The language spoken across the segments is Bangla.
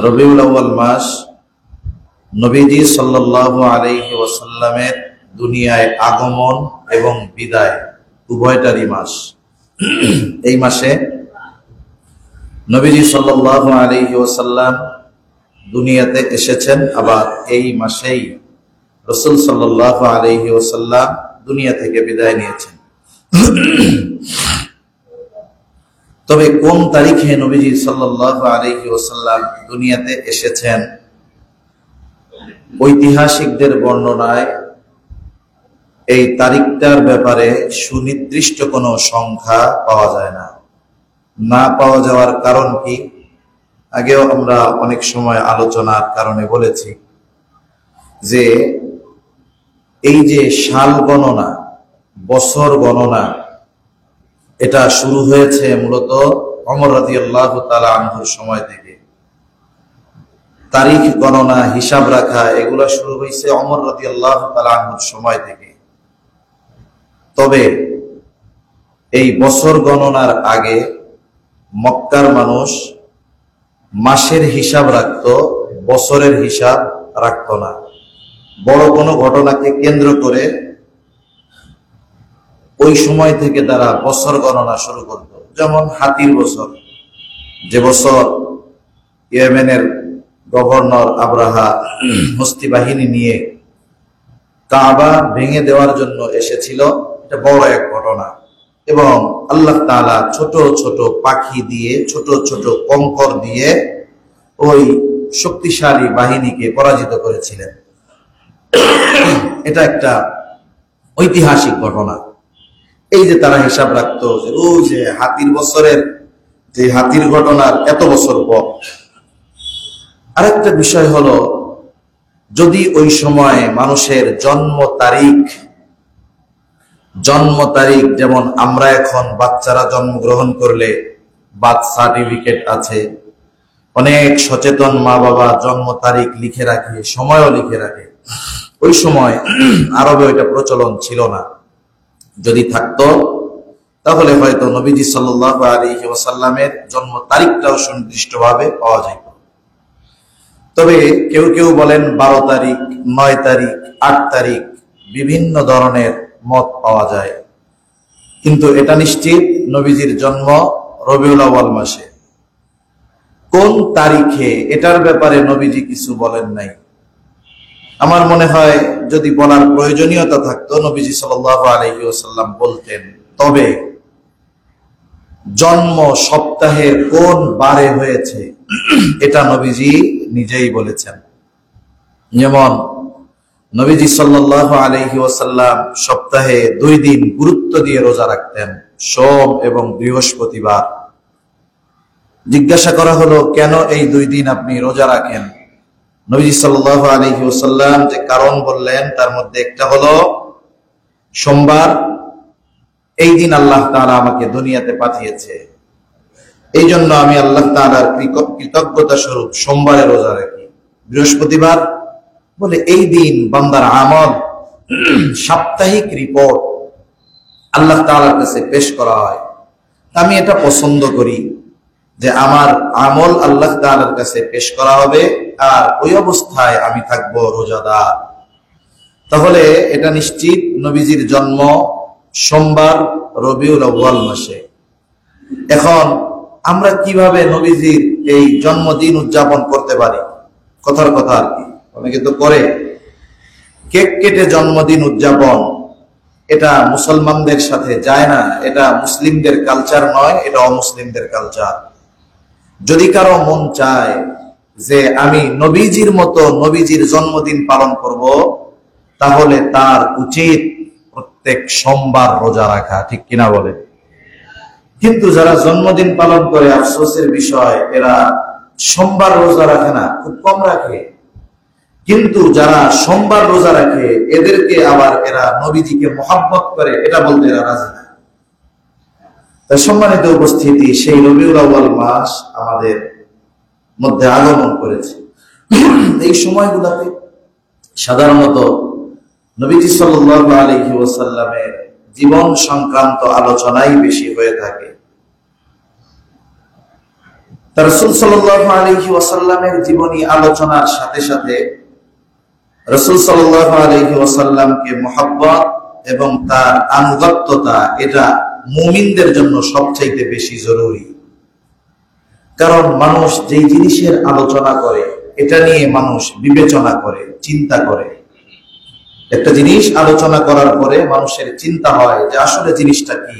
রবিউল আউয়াল মাস নবীজি সাল্লাল্লাহু আলাইহি ওয়াসাল্লামের দুনিয়ায় আগমন এবং বিদায় উভয়টারই মাস। এই মাসে নবীজি সাল্লাল্লাহু আলাইহি ওয়াসাল্লাম দুনিয়াতে এসেছেন, আবার এই মাসেই রাসূল সাল্লাল্লাহু আলাইহি ওয়াসাল্লাম দুনিয়া থেকে বিদায় নিয়েছেন। তবে কোন তারিখে নবীজি সাল্লাল্লাহু আলাইহি ওয়াসাল্লাম দুনিয়াতে এসেছেন, ঐতিহাসিকদের বর্ণনায় এই তারিখটার ব্যাপারে সুনির্দিষ্ট কোনো সংখ্যা পাওয়া যায় না। না পাওয়া যাওয়ার কারণ কি, আগেও আমরা অনেক সময় আলোচনার কারণে বলেছি যে এই যে সাল গণনা, বছর গণনা, এটা শুরু হয়েছে মূলত ওমর রাদিয়াল্লাহু তাআলা আনহুর সময় থেকে। তারিখ গণনা, হিসাব রাখা, এগুলা শুরু হয়েছে ওমর রাদিয়াল্লাহু তাআলা আনহুর সময় থেকে। তবে এই বছর গণনার আগে মক্কার মানুষ মাসের হিসাব রাখত, বছরের হিসাব রাখত না। বড় কোনো ঘটনাকে কেন্দ্র করে ওই সময় থেকে তারা বছর গণনা শুরু করত। যেমন হাতির বছর, যে বছর ইয়েমেনের গভর্নর আবরাহা হস্তি বাহিনী নিয়ে কাবা ভেঙে দেওয়ার জন্য এসেছিল, এটা বড় এক ঘটনা। এবং আল্লাহ তাআলা ছোট ছোট পাখি দিয়ে, ছোট ছোট কঙ্কর দিয়ে ওই শক্তিশালী বাহিনীকে পরাজিত করেছিলেন। এটা একটা ঐতিহাসিক ঘটনা। এই যে তারা হিসাব রাখতো যে ওই যে হাতির বছরের, যে হাতির ঘটনার এত বছর পর। আরেকটা বিষয় হলো, যদি ওই সময় মানুষের জন্ম তারিখ যেমন আমরা এখন বাচ্চারা জন্মগ্রহণ করলে বার্থ সার্টিফিকেট আছে, অনেক সচেতন মা বাবা জন্ম তারিখ লিখে রাখে, সময়ও লিখে রাখে। ওই সময় আরবে ওইটা প্রচলন ছিল না। যদি থাকতো তাহলে হয়তো নবীজি সাল্লাল্লাহু আলাইহি ওয়াসাল্লামের জন্ম তারিখটাও সুনির্দিষ্টভাবে পাওয়া যেত। তবে কেউ কেউ বলেন 12 তারিখ, 9 তারিখ, 8 তারিখ, বিভিন্ন ধরনের মত পাওয়া যায়। কিন্তু এটা নিশ্চিত নবীজির জন্ম রবিউল আউয়াল মাসে। কোন তারিখে, এটার ব্যাপারে নবীজি কিছু বলেন নাই। আমার মনে হয় যদি বলার প্রয়োজনীয়তা থাকতো নবীজি সাল্লাল্লাহু আলাইহি ওয়াসাল্লাম বলতেন। তবে জন্ম সপ্তাহের কোন বারে হয়েছে এটা নবীজি নিজেই বলেছেন। যেমন নবীজি সাল্লাল্লাহু আলাইহি ওয়াসাল্লাম সপ্তাহে 2 দিন গুরুত্ব দিয়ে রোজা রাখতেন, সোম এবং বৃহস্পতিবার। জিজ্ঞাসা করা হলো, কেন এই 2 দিন আপনি রোজা রাখেন? নবীজি সাল্লাল্লাহু আলাইহি ওয়াসাল্লাম যে কারণ বললেন তার মধ্যে একটা হলো, সোমবার, এই দিন আল্লাহ তাআলা আমাকে দুনিয়াতে পাঠিয়েছে, এই জন্য আমি আল্লাহ তাআলার কৃতজ্ঞতা স্বরূপ সোমবারে রোজা রাখি। বৃহস্পতিবার বলে এই দিন বান্দার আমল, সাপ্তাহিক রিপোর্ট আল্লাহ তাআলার কাছে পেশ করা হয়। আমি এটা পছন্দ করি যে আমার আমল আল্লাহ তাআলার কাছে পেশ করা হবে, আর ওই অবস্থায় আমি থাকবো রোজাদার। তাহলে এটা নিশ্চিত নবীজির জন্ম সোমবার রবিউল আউয়াল মাসে। এখন আমরা কিভাবে নবীজির এই জন্মদিন উদযাপন করতে পারি? কথার কথা আর কি, অনেকে তো করে কেক কেটে জন্মদিন উদযাপন। এটা মুসলমানদের সাথে যায় না, এটা মুসলিমদের কালচার নয়, এটা অমুসলিমদের কালচার। যদি কারো মন চায় যে আমি নবীজির মতো নবীজির জন্মদিন পালন করব, তাহলে তার উচিত প্রত্যেক সোমবার রোজা রাখা, ঠিক কিনা বলে? কিন্তু যারা জন্মদিন পালন করে, আফসোসের বিষয়, এরা সোমবার রোজা রাখে না, খুব কম রাখে। কিন্তু যারা সোমবার রোজা রাখে, এদেরকে আবার এরা নবীজিকে মহব্বত করে, এটা বলতে এরা রাজি না। তাই সম্মানিত উপস্থিতি, সেই রবিউল আউয়াল মাস আমাদের মধ্যে আগমন করেছে। এই সময়গুলোতে সাধারণত নবীজি সাল্লাল্লাহু আলাইহি ওয়াসাল্লামের জীবন সংক্রান্ত আলোচনাই বেশি হয়ে থাকে। তা রাসূল সাল্লাল্লাহু আলাইহি ওয়াসাল্লামের জীবনী আলোচনার সাথে সাথে রাসূল সাল্লাল্লাহু আলাইহি ওয়াসাল্লামকে মুহাব্বত এবং তার আনুগত্যতা এটা মুমিনদের জন্য সবচাইতে বেশি জরুরি। কারণ মানুষ যেই জিনিসের আলোচনা করে এটা নিয়ে মানুষ বিবেচনা করে, চিন্তা করে। একটা জিনিস আলোচনা করার পরে মানুষের চিন্তা হয় যে আসলে জিনিসটা কি।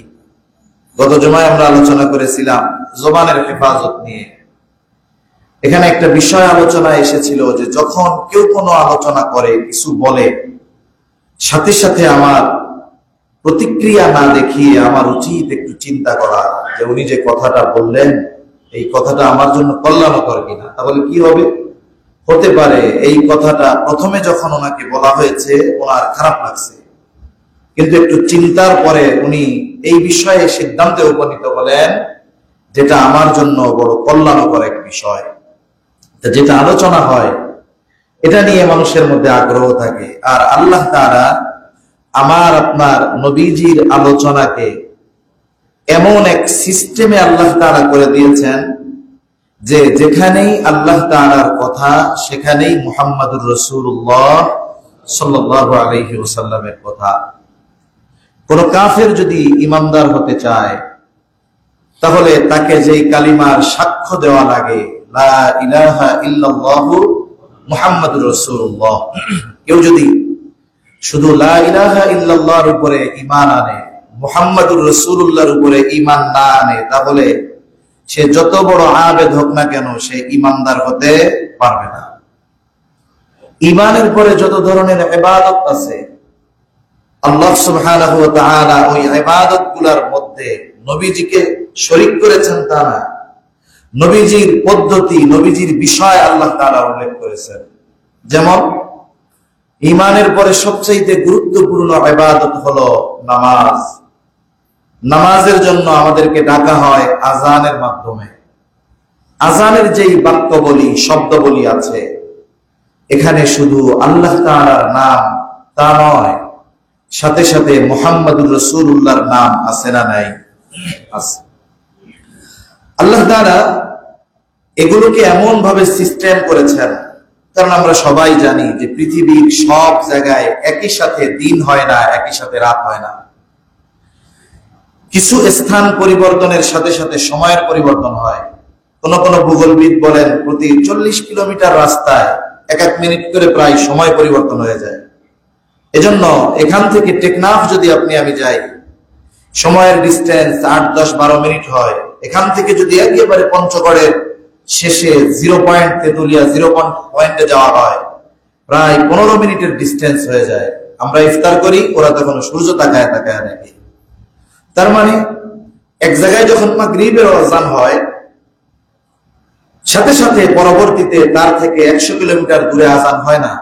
গত জুমায় আমরা আলোচনা করেছিলাম জবানের হেফাজত নিয়ে। এখানে একটা বিষয় আলোচনা এসেছিল যে যখন কেউ কোনো আলোচনা করে, কিছু বলে, সাথে সাথে আমার প্রতিক্রিয়া না দেখিয়ে আমার উচিত একটু চিন্তা করা যে উনি যে কথাটা বললেন এই কথাটা আমার জন্য কল্যাণকর কিনা। তাহলে কি হবে? হতে পারে এই কথাটা প্রথমে যখন ওনাকে বলা হয়েছে ওনার খারাপ লাগছে, কিন্তু একটু চিন্তার পরে উনি এই বিষয়ে সিদ্ধান্তে উপনীত হলেন যেটা আমার জন্য বড় কল্যাণকর এক বিষয়। যেটা আলোচনা হয় এটা নিয়ে মানুষের মধ্যে আগ্রহ থাকে। আর আল্লাহ তাআলা আমার আপনার নবীজির আলোচনাকে এমন এক সিস্টেমে আল্লাহ তাআলা করে দিয়েছেন যে যেখানেই আল্লাহ তাআলার কথা সেখানেই মুহাম্মাদুর রাসূলুল্লাহ সাল্লাল্লাহু আলাইহি ওয়াসাল্লামের কথা। কোন কাফের যদি ঈমানদার হতে চায় তাহলে তাকে যেই কালিমার সাক্ষ্য দেওয়া লাগে, লা ইলাহা ইল্লাল্লাহু মুহাম্মাদুর রাসূলুল্লাহ, কেউ যদি শুধু লা ইলাহা ইল্লাল্লাহর উপরে ঈমান আনে, মুহাম্মাদুর রাসূলুল্লাহর উপরে ঈমান না আনে, তাহলে সে যত বড় আবেদ হোক না কেন সে ঈমানদার হতে পারবে না। ঈমানের পরে যত ধরনের ইবাদত আছে আল্লাহ সুবহানাহু ওয়া তাআলা ওই ইবাদতগুলোর মধ্যে নবীজিকে শরীক করেছেন তা না, নবীজির পদ্ধতি, নবীজির বিষয় আল্লাহ তাআলা উল্লেখ করেছেন। যেমন ঈমানের পরে সবচেয়ে গুরুত্বপূর্ণ ইবাদত হলো নামাজ। নামাজের জন্য আমাদেরকে ডাকা হয় আযানের মাধ্যমে। আযানের যেই বাক্যাবলী, শব্দাবলী আছে এখানে শুধু আল্লাহ তাআলার নাম তা নয়, সাথে সাথে মুহাম্মাদুর রাসূলুল্লাহর নাম আছে না নাই? আছে। আল্লাহ তাআলা এগুলোকে এমন ভাবে সিস্টেম করেছেন, কারণ আমরা সবাই জানি যে পৃথিবীর সব জায়গায় একই সাথে দিন হয় না, একই সাথে রাত হয় না। কিছু স্থান পরিবর্তনের সাথে সাথে সময়ের পরিবর্তন হয়। কোন কোন ভূগোলবিদ বলেন প্রতি 40 কিলোমিটার রাস্তায় এক এক মিনিট করে প্রায় সময় পরিবর্তন হয়ে যায়। এজন্য এখান থেকে টেকনাফ যদি আমি যাই, সময়ের ডিস্টেন্স 8, 10, 12 মিনিট হয়। এখান থেকে যদি একেবারে পঞ্চগড়ের শেষে 0 পয়েন্ট তেতুলিয়া 0 পয়েন্টে যাওয়া হয়, প্রায় 15 মিনিটের ডিস্টেন্স হয়ে যায়। আমরা ইফতার করি, ওরা তখন সূর্য তাকায় তাকায় দেখে। তার মানে এক জায়গায় যখন মাগরিবের আযান হয় সাথে সাথে পরবর্তীতে তার থেকে 100 কিলোমিটার দূরে আযান হয় না,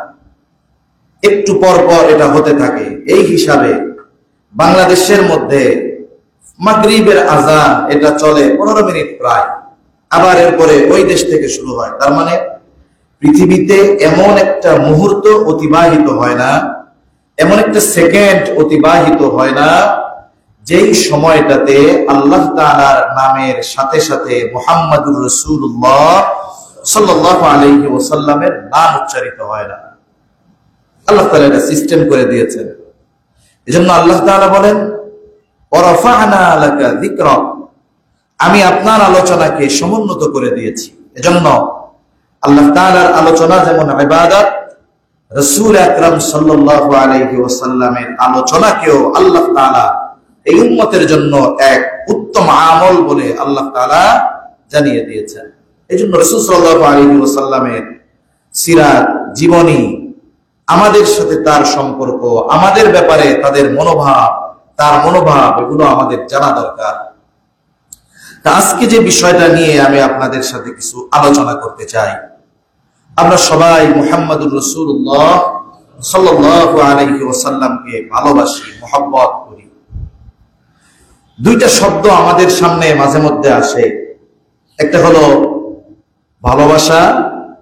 একটু পর পর এটা হতে থাকে। এই হিসাবে বাংলাদেশের মধ্যে মাগরিবের আযান এটা চলে 15 মিনিট প্রায়, আবার এরপরে ওই দেশ থেকে শুরু হয়। তার মানে পৃথিবীতে এমন একটা মুহূর্ত অতিবাহিত হয় না, এমন একটা সেকেন্ড অতিবাহিত হয় না যেই সময়টাতে আল্লাহ তাআলার নামের সাথে সাথে মুহাম্মাদুর রাসূলুল্লাহ সাল্লাল্লাহু আলাইহি ওয়াসাল্লামের নাম উচ্চারিত হয় না। আল্লাহ তাআলা এটা সিস্টেম করে দিয়েছেন। এজন্য আল্লাহ তাআলা বলেন ওয়ারাফা'না লাকা যিকরাক, আমি আপনার আলোচনাকে সমুন্নত করে দিয়েছি। এজন্য আল্লাহ তাআলার আলোচনা যেমন ইবাদত, রাসূল আকরাম সাল্লাল্লাহু আলাইহি ওয়াসাল্লামের আলোচনাকেও আল্লাহ তাআলা এই উম্মতের জন্য এক উত্তম আমল বলে আল্লাহ তাআলা জানিয়ে দিয়েছেন। এজন্য রাসূল সাল্লাল্লাহু আলাইহি ওয়াসাল্লামের সিরাত, জীবনী, আমাদের সাথে তার সম্পর্ক, আমাদের ব্যাপারে তাদের মনোভাব, তার মনোভাব, এগুলো আমাদের জানা দরকার। তা আজকে যে বিষয়টা নিয়ে আমি আপনাদের সাথে কিছু আলোচনা করতে চাই, আমরা সবাই মুহাম্মাদুর রাসূলুল্লাহ সাল্লাল্লাহু আলাইহি ওয়াসাল্লামকে ভালোবাসি, মহব্বত করি। দুইটা শব্দ আমাদের সামনে মাঝে মধ্যে আসে, একটা হলো ভালোবাসা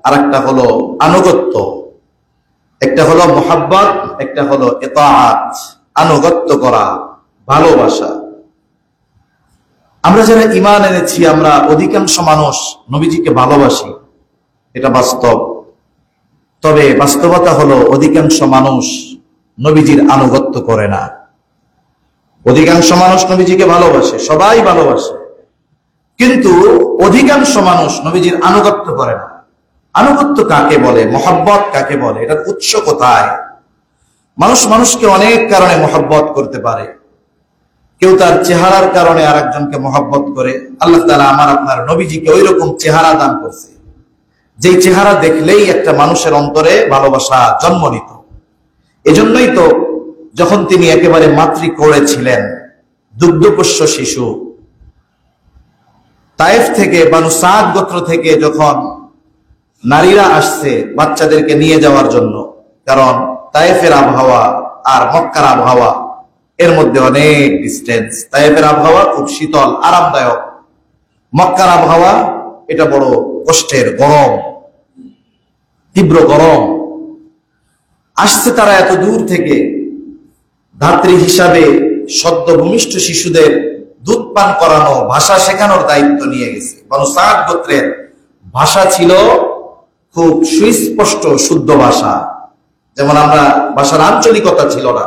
আর একটা হলো আনুগত্য। একটা হলো মুহাব্বত, একটা হলো ইতাআত, আনুগত্য করা, ভালোবাসা। আমরা যারা ঈমান এনেছি আমরা অধিকাংশ মানুষ নবীজিকে ভালোবাসি, এটা বাস্তব। তবে বাস্তবতা হলো অধিকাংশ মানুষ নবীজির আনুগত্য করে না। অধিকাংশ মানুষ নবীজিকে ভালোবাসে, সবাই ভালোবাসে, কিন্তু অধিকাংশ মানুষ নবীজির আনুগত্য করে না। আনুগত্য কাকে বলে, মহব্বত কাকে বলে, এটার উৎস কোথায়? মানুষ মানুষকে অনেক কারণে মহব্বত করতে পারে। কেউ তার চেহারার কারণে আরেকজনকে মহব্বত করে। আল্লাহ তাআলা আমার আপনার নবীজিকে ওই রকম চেহারা দান করছে, যেই চেহারা দেখলেই একটা মানুষের অন্তরে ভালোবাসা জন্ম নিত। এজন্যই তো যখন তিনি একেবারে মাতৃকোলে ছিলেন, দুগ্ধপোষ্য শিশু, তায়েফ থেকে, বানু সাদ গোত্র থেকে যখন নারীরা আসছে বাচ্চাদেরকে নিয়ে যাওয়ার জন্য, কারণ তায়েফের আবহাওয়া আর মক্কার আবহাওয়া এর মধ্যে অনেক ডিস্টেন্স। তায়েফের আবহাওয়া খুব শীতল আরামদায়ক, মক্কার আবহাওয়া এটা বড় কষ্টের, গরম, তীব্র গরম। আসছে তারা এত দূর থেকে, ধাত্রী হিসাবে সদ্য ভূমিষ্ঠ শিশুদের দুধ পান করানো, ভাষা শেখানোর দায়িত্ব নিয়ে গেছে। বনু সাদ গোত্রের ভাষা ছিল খুব সুস্পষ্ট শুদ্ধ ভাষা, যেমন আমরা ভাষার আঞ্চলিকতা ছিল না,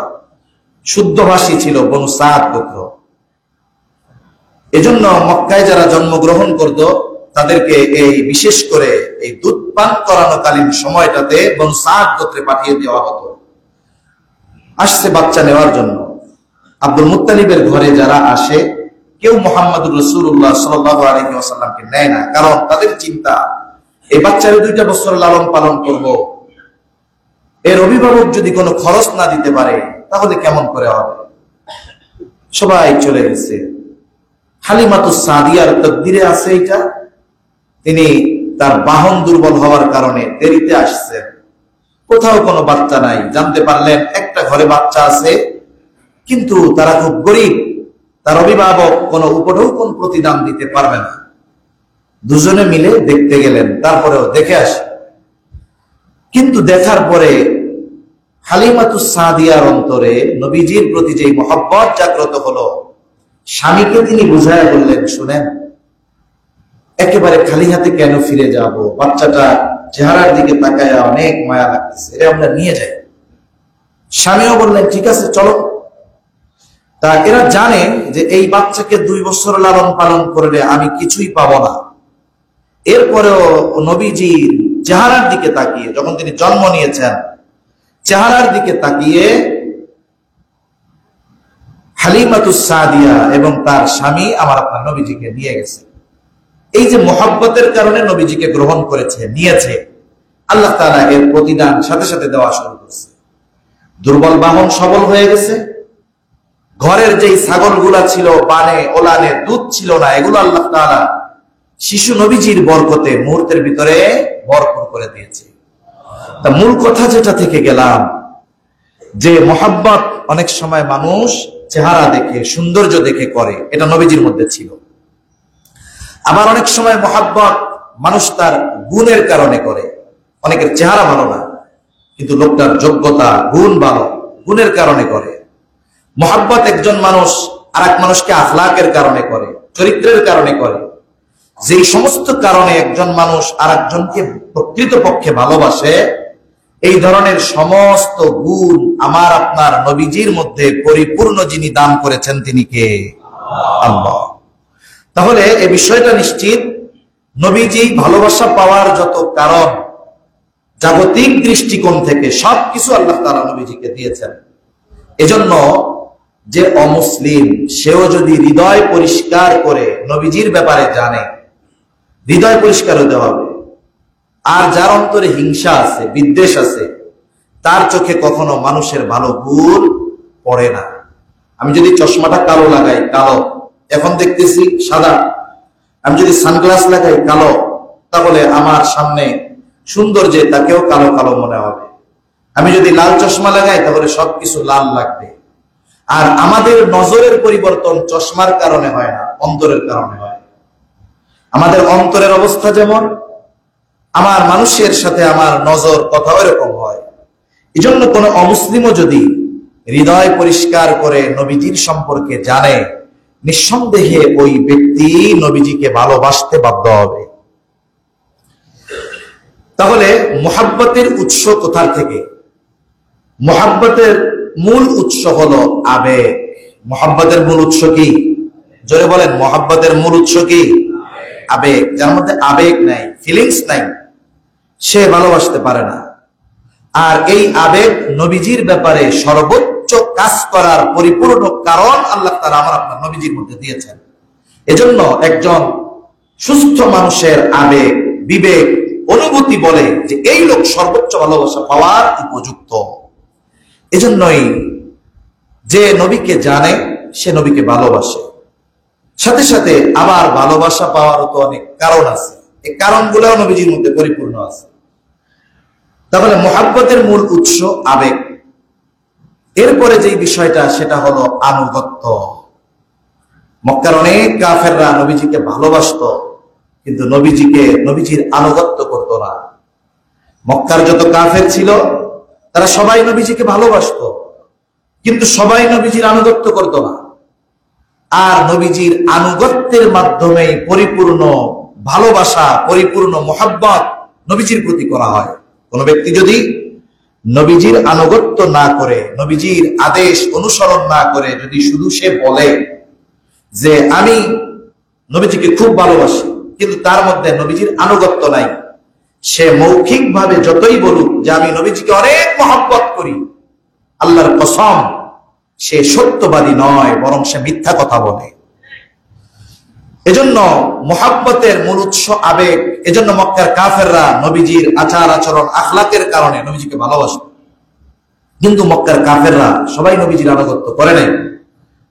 শুদ্ধ ভাষী ছিল বনু সাদ গোত্র। এজন্য মক্কায় যারা জন্মগ্রহণ করত তাদেরকে এই বিশেষ করে এই দুধ পান করানোকালীন সময়টাতে বনু সাদ গোত্রে পাঠিয়ে দেওয়া হতো। আসছে বাচ্চা নেওয়ার জন্য। আব্দুল মুত্তালিবের ঘরে যারা আসে, কেউ মুহাম্মদুর রাসূলুল্লাহ সাল্লাল্লাহু আলাইহি ওয়াসাল্লামকে নেয় না, কারণ তাদের চিন্তা এই বাচ্চারে 2টা বছর লালন পালন করব, এর অভিভাবক যদি কোনো খরচ না দিতে পারে তাহলে কেমন করে হবে। সবাই চলে গেছে। হালিমাতুস সাদিয়ার তাকদিরে আছে এটা, তিনি তার বাহন দুর্বল হওয়ার কারণে দেরিতে আসছেন। কোথাও কোনো বাচ্চা নাই, জানতে পারলেন একটা ঘরে বাচ্চা আছে, কিন্তু তারা খুব গরিব, তার অভিভাবক কোনো উপঢৌকন প্রতিদান দিতে পারবে না। দুজনে মিলে দেখতে গেলেন, তারপরেও দেখে আসে। কিন্তু দেখার পরে হালিমাতুস সাদিয়ার অন্তরে নবীজির প্রতি যে মহব্বত জাগ্রত হলো, স্বামীকে তিনি বুঝায় বললেন, শুনেন, একেবারে খালি হাতে কেন ফিরে যাব, বাচ্চাটা চেহারার দিকে তাকায় অনেক মায়া লাগতেছে, এটা আমরা নিয়ে যাই। স্বামীও বললেন, ঠিক আছে চলো। তা এরা জানে যে এই বাচ্চাকে 2 বছর লালন পালন করলে আমি কিছুই পাবো না। এরপরেও নবীজির চেহারার দিকে তাকিয়ে, যখন তিনি জন্ম নিয়েছেন, চেহারার দিকে তাকিয়ে হালিমাতুস সাদিয়া এবং তার স্বামী আমার আপনার নবীজিকে নিয়ে গেছে। এই যে মহব্বতের কারণে নবীজিকে গ্রহণ করেছে, নিয়েছে, আল্লাহ তাআলা এর প্রতিদান সাথে সাথে দেওয়া শুরু করছে। দুর্বল বাহন সবল হয়ে গেছে। ঘরের যেই ছাগলগুলা ছিল, বানে ওলানে দুধ ছিল না, এগুলো আল্লাহ তাআলা শিশু নবীজির বরকতে মুহূর্তের ভিতরে ভরপুর করে দিয়েছে। তা মূল কথা যেটা থেকে গেলাম, যে মহব্বত অনেক সময় মানুষ চেহারা দেখে, সৌন্দর্য দেখে করে, এটা নবীজির মধ্যে ছিল। আবার অনেক সময় মহব্বত মানুষ তার গুণের কারণে করে। অনেকের চেহারা ভালো না, কিন্তু লোকটার যোগ্যতা, গুণ ভালো, গুণের কারণে করে। মহব্বত একজন মানুষ আর এক মানুষকে আখলাকের কারণে করে, চরিত্রের কারণে করে। যেই সমস্ত কারণে একজন মানুষ আর একজনকে প্রকৃতপক্ষে ভালোবাসে, এই ধরনের সমস্ত গুণ আমার আপনার নবীজির মধ্যে পরিপূর্ণ যিনি দান করেছেন তিনি কে? আল্লাহ। তাহলে এই বিষয়টা নিশ্চিত, নবীজি ভালোবাসা পাওয়ার যত কারণ জাগতিক দৃষ্টিকোণ থেকে সবকিছু আল্লাহ তাআলা নবীজিকে দিয়েছেন। এজন্য যে অমুসলিম, সেও যদি হৃদয় পরিষ্কার করে নবীজির ব্যাপারে জানে, হৃদয় পরিষ্কার হতে হবে। আর যার অন্তরে হিংসা আছে, বিদ্বেষ আছে, তার চোখে কখনো মানুষের ভালো গুণ পড়ে না। আমি যদি চশমাটা কালো লাগাই, কালো, এখন দেখতেছি সাদা। আমি যদি সানগ্লাস লাগাই কালো, তাহলে আমার সামনে সুন্দর যে তাকেও কালো কালো মনে হবে। আমি যদি লাল চশমা লাগাই তাহলে সবকিছু লাল লাগবে। আর আমাদের নজরের পরিবর্তন চশমার কারণে হয় না, অন্তরের কারণে হয়। আমাদের অন্তরের অবস্থা যেমন, আমার মানুষের সাথে আমার নজর কথা এরকম হয়। এই জন্য কোনো অমুসলিমও যদি হৃদয় পরিষ্কার করে নবীজির সম্পর্কে জানে, নিঃসন্দেহে ওই ব্যক্তি নবীজিকে ভালোবাসতে বাধ্য হবে। তাহলে মুহাব্বতের উৎস কোথা থেকে? মুহাব্বতের মূল উৎস হলো আবেগ। মুহাব্বতের মূল উৎস কি? জোরে বলেন, মুহাব্বতের মূল উৎস কি? আবেগ। যার মধ্যে আবেগ নাই, ফিলিংস নাই, সে ভালোবাসতে পারে না। আর এই আবেগ নবীজির ব্যাপারে সর্বোচ্চ কাজ করার পরিপূর্ণ কারণ আল্লাহ তাআলা আমার আপনার নবীজির মধ্যে দিয়েছেন। এজন্য একজন সুস্থ মানুষের আবেগ, বিবেক, অনুভূতি বলে যে এই লোক সর্বোচ্চ ভালোবাসা পাওয়ার উপযুক্ত। এজন্যই যে নবীকে জানে সে নবীকে ভালোবাসে। সাথে সাথে আবার ভালোবাসা পাওয়ারও তো অনেক কারণ আছে, এই কারণগুলোও নবীজির মধ্যে পরিপূর্ণ আছে। তাহলে মুহাব্বতের মূল উৎস আবেগ। এরপরে যে বিষয়টা সেটা হলো আনুগত্য। মক্কার অনেক কাফেররা নবীজিকে ভালোবাসতো, কিন্তু নবীজির আনুগত্য করত না। মক্কার যত কাফের ছিল তারা সবাই নবীজিকে ভালোবাসতো, কিন্তু সবাই নবীজির আনুগত্য করত না। আর নবীজির আনুগত্যের মাধ্যমে পরিপূর্ণ ভালোবাসা, পরিপূর্ণ মুহাব্বত নবীজির প্রতি করা হয়। কোন ব্যক্তি যদি নবীজির আনুগত্য না করে, নবীজির আদেশ অনুসরণ না করে, যদি শুধু সে বলে যে আমি নবীজিকে খুব ভালোবাসি, কিন্তু তার মধ্যে নবীজির আনুগত্য নাই, সে মৌখিকভাবে যতই বলুক যে আমি নবীজিকে অনেক মহব্বত করি, আল্লাহর কসম সে সত্যবাদী নয়, বরং সে মিথ্যা কথা বলে। এজন্য মুহাব্বতের মূল উৎস আবেগ। এজন্য মক্কার কাফেররা নবীজির আচার আচরণ, আখলাকের কারণে নবীজিকে ভালোবাসে, কিন্তু মক্কার কাফেররা সবাই নবীজির আনুগত্য করে নাই,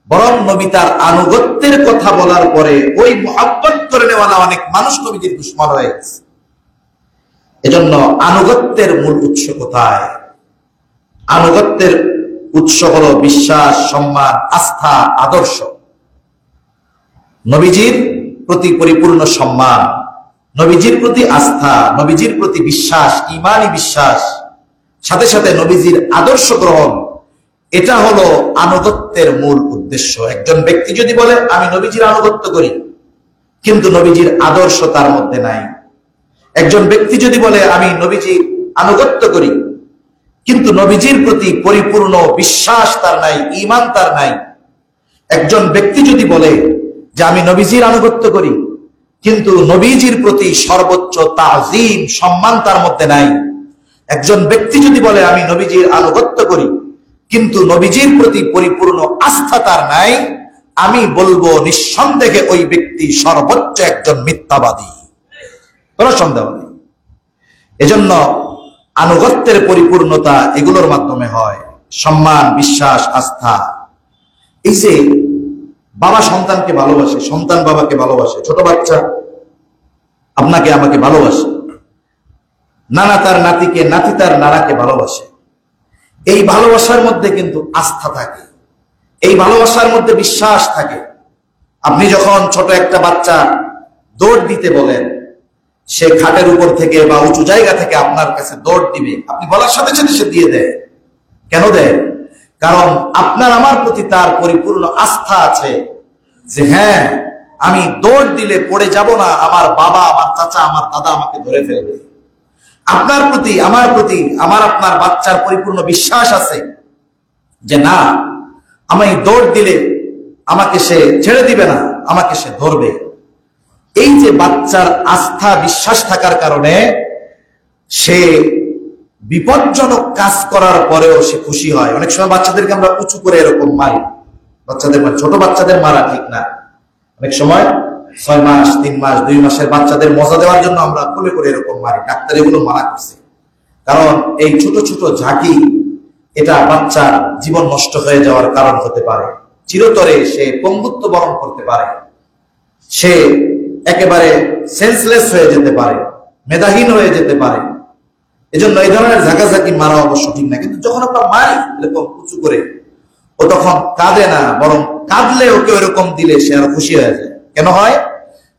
বরং নবী তার আনুগত্যের কথা বলার পরে ওই মুহাব্বত করে নেওয়ালা অনেক মানুষ নবীজির দুশমন হয়ে গেছে। এজন্য আনুগত্যের মূল উৎস কোথায়? আনুগত্যের উৎস হলো বিশ্বাস, সম্মান, আস্থা, আদর্শ। নবীজির প্রতি পরিপূর্ণ সম্মান, নবীজির প্রতি আস্থা, নবীজির প্রতি বিশ্বাস, ঈমানি বিশ্বাস, সাথে সাথে নবীজির আদর্শ গ্রহণ, এটা হলো আনুগত্যের মূল উদ্দেশ্য। একজন ব্যক্তি যদি বলে আমি নবীজির আনুগত্য করি, কিন্তু নবীজির আদর্শ তার মধ্যে নাই, একজন ব্যক্তি যদি বলে আমি নবীজির আনুগত্য করি, কিন্তু নবীজির প্রতি পরিপূর্ণ বিশ্বাস তার নাই, ঈমান তার নাই, একজন ব্যক্তি যদি বলে যে আমি নবীজির আনুগত্য করি, কিন্তু নবীজির প্রতি সর্বোচ্চ তাজিম, সম্মান তার মধ্যে নাই, একজন ব্যক্তি যদি বলে আমি নবীজির আনুগত্য করি, কিন্তু নবীজির প্রতি পরিপূর্ণ আস্থা তার নাই, আমি বলবো নিঃসন্দেহে ওই ব্যক্তি সর্বোচ্চ একজন মিথ্যাবাদী, কোনো সন্দেহ নেই। এজন্য আনুগত্যের পরিপূর্ণতা এগুলোর মাধ্যমে হয়, সম্মান, বিশ্বাস, আস্থা। এই যে বাবা সন্তানকে ভালোবাসে, সন্তান বাবাকে ভালোবাসে, ছোট বাচ্চা আপনাকে আমাকে ভালোবাসে, নানা তার নাতিকে, নাতি তার নানাকে ভালোবাসে। এই ভালোবাসার মধ্যে কিন্তু আস্থা থাকে, এই ভালোবাসার মধ্যে বিশ্বাস থাকে। আপনি যখন ছোট একটা বাচ্চা দৌড় দিতে বলেন, সে খাটের উপর থেকে বা উঁচু জায়গা থেকে আপনার কাছে দৌড় দিবে, আপনি বলার সাথে সাথে সে দিয়ে দেয়। কেন দেয়? কারণ আপনার আমার প্রতি তার পরিপূর্ণ আস্থা আছে যে হ্যাঁ, আমি দৌড় দিলে পড়ে যাব না, আমার বাবা, আমার চাচা, আমার দাদা আমাকে ধরে ফেলবে। আপনার প্রতি, আমার প্রতি, আমার আপনার বাচ্চার পরিপূর্ণ বিশ্বাস আছে যে না, আমি দৌড় দিলে আমাকে সে ছেড়ে দিবে না, আমাকে সে ধরবে। এই যে বাচ্চার আস্থা, বিশ্বাস থাকার কারণে সে বিপজ্জনক কাজ করার পরেও সে খুশি হয়। অনেক সময় বাচ্চাদেরকে আমরা উঁচু করে এরকম মারি, বাচ্চাদের মানে ছোট বাচ্চাদের মারা ঠিক না। অনেক সময় 6 মাস, 3 মাস, 2 মাসের বাচ্চাদের মজা দেওয়ার জন্য আমরা কোলে করে এরকম মারি। ডাক্তার এগুলো মানা করছে, কারণ এই ছোট ছোট ঝাঁকি এটা বাচ্চার জীবন নষ্ট হয়ে যাওয়ার কারণ হতে পারে। চিরতরে সে পঙ্গুত্ব বরণ করতে পারে, সে একেবারে সেন্সলেস হয়ে যেতে পারে, মেধাহীন হয়ে যেতে পারে। এজন্য এই ধরনের ঝাঁকাঝাঁকি মারা অবশ্য ঠিক না। কিন্তু যখন আমরা মারি এরকম উঁচু করে, ও তখন কাঁদে না, বরং কাঁদলে ওকে ওরকম দিলে সে আরো খুশি হয়ে যায়। কেন হয়?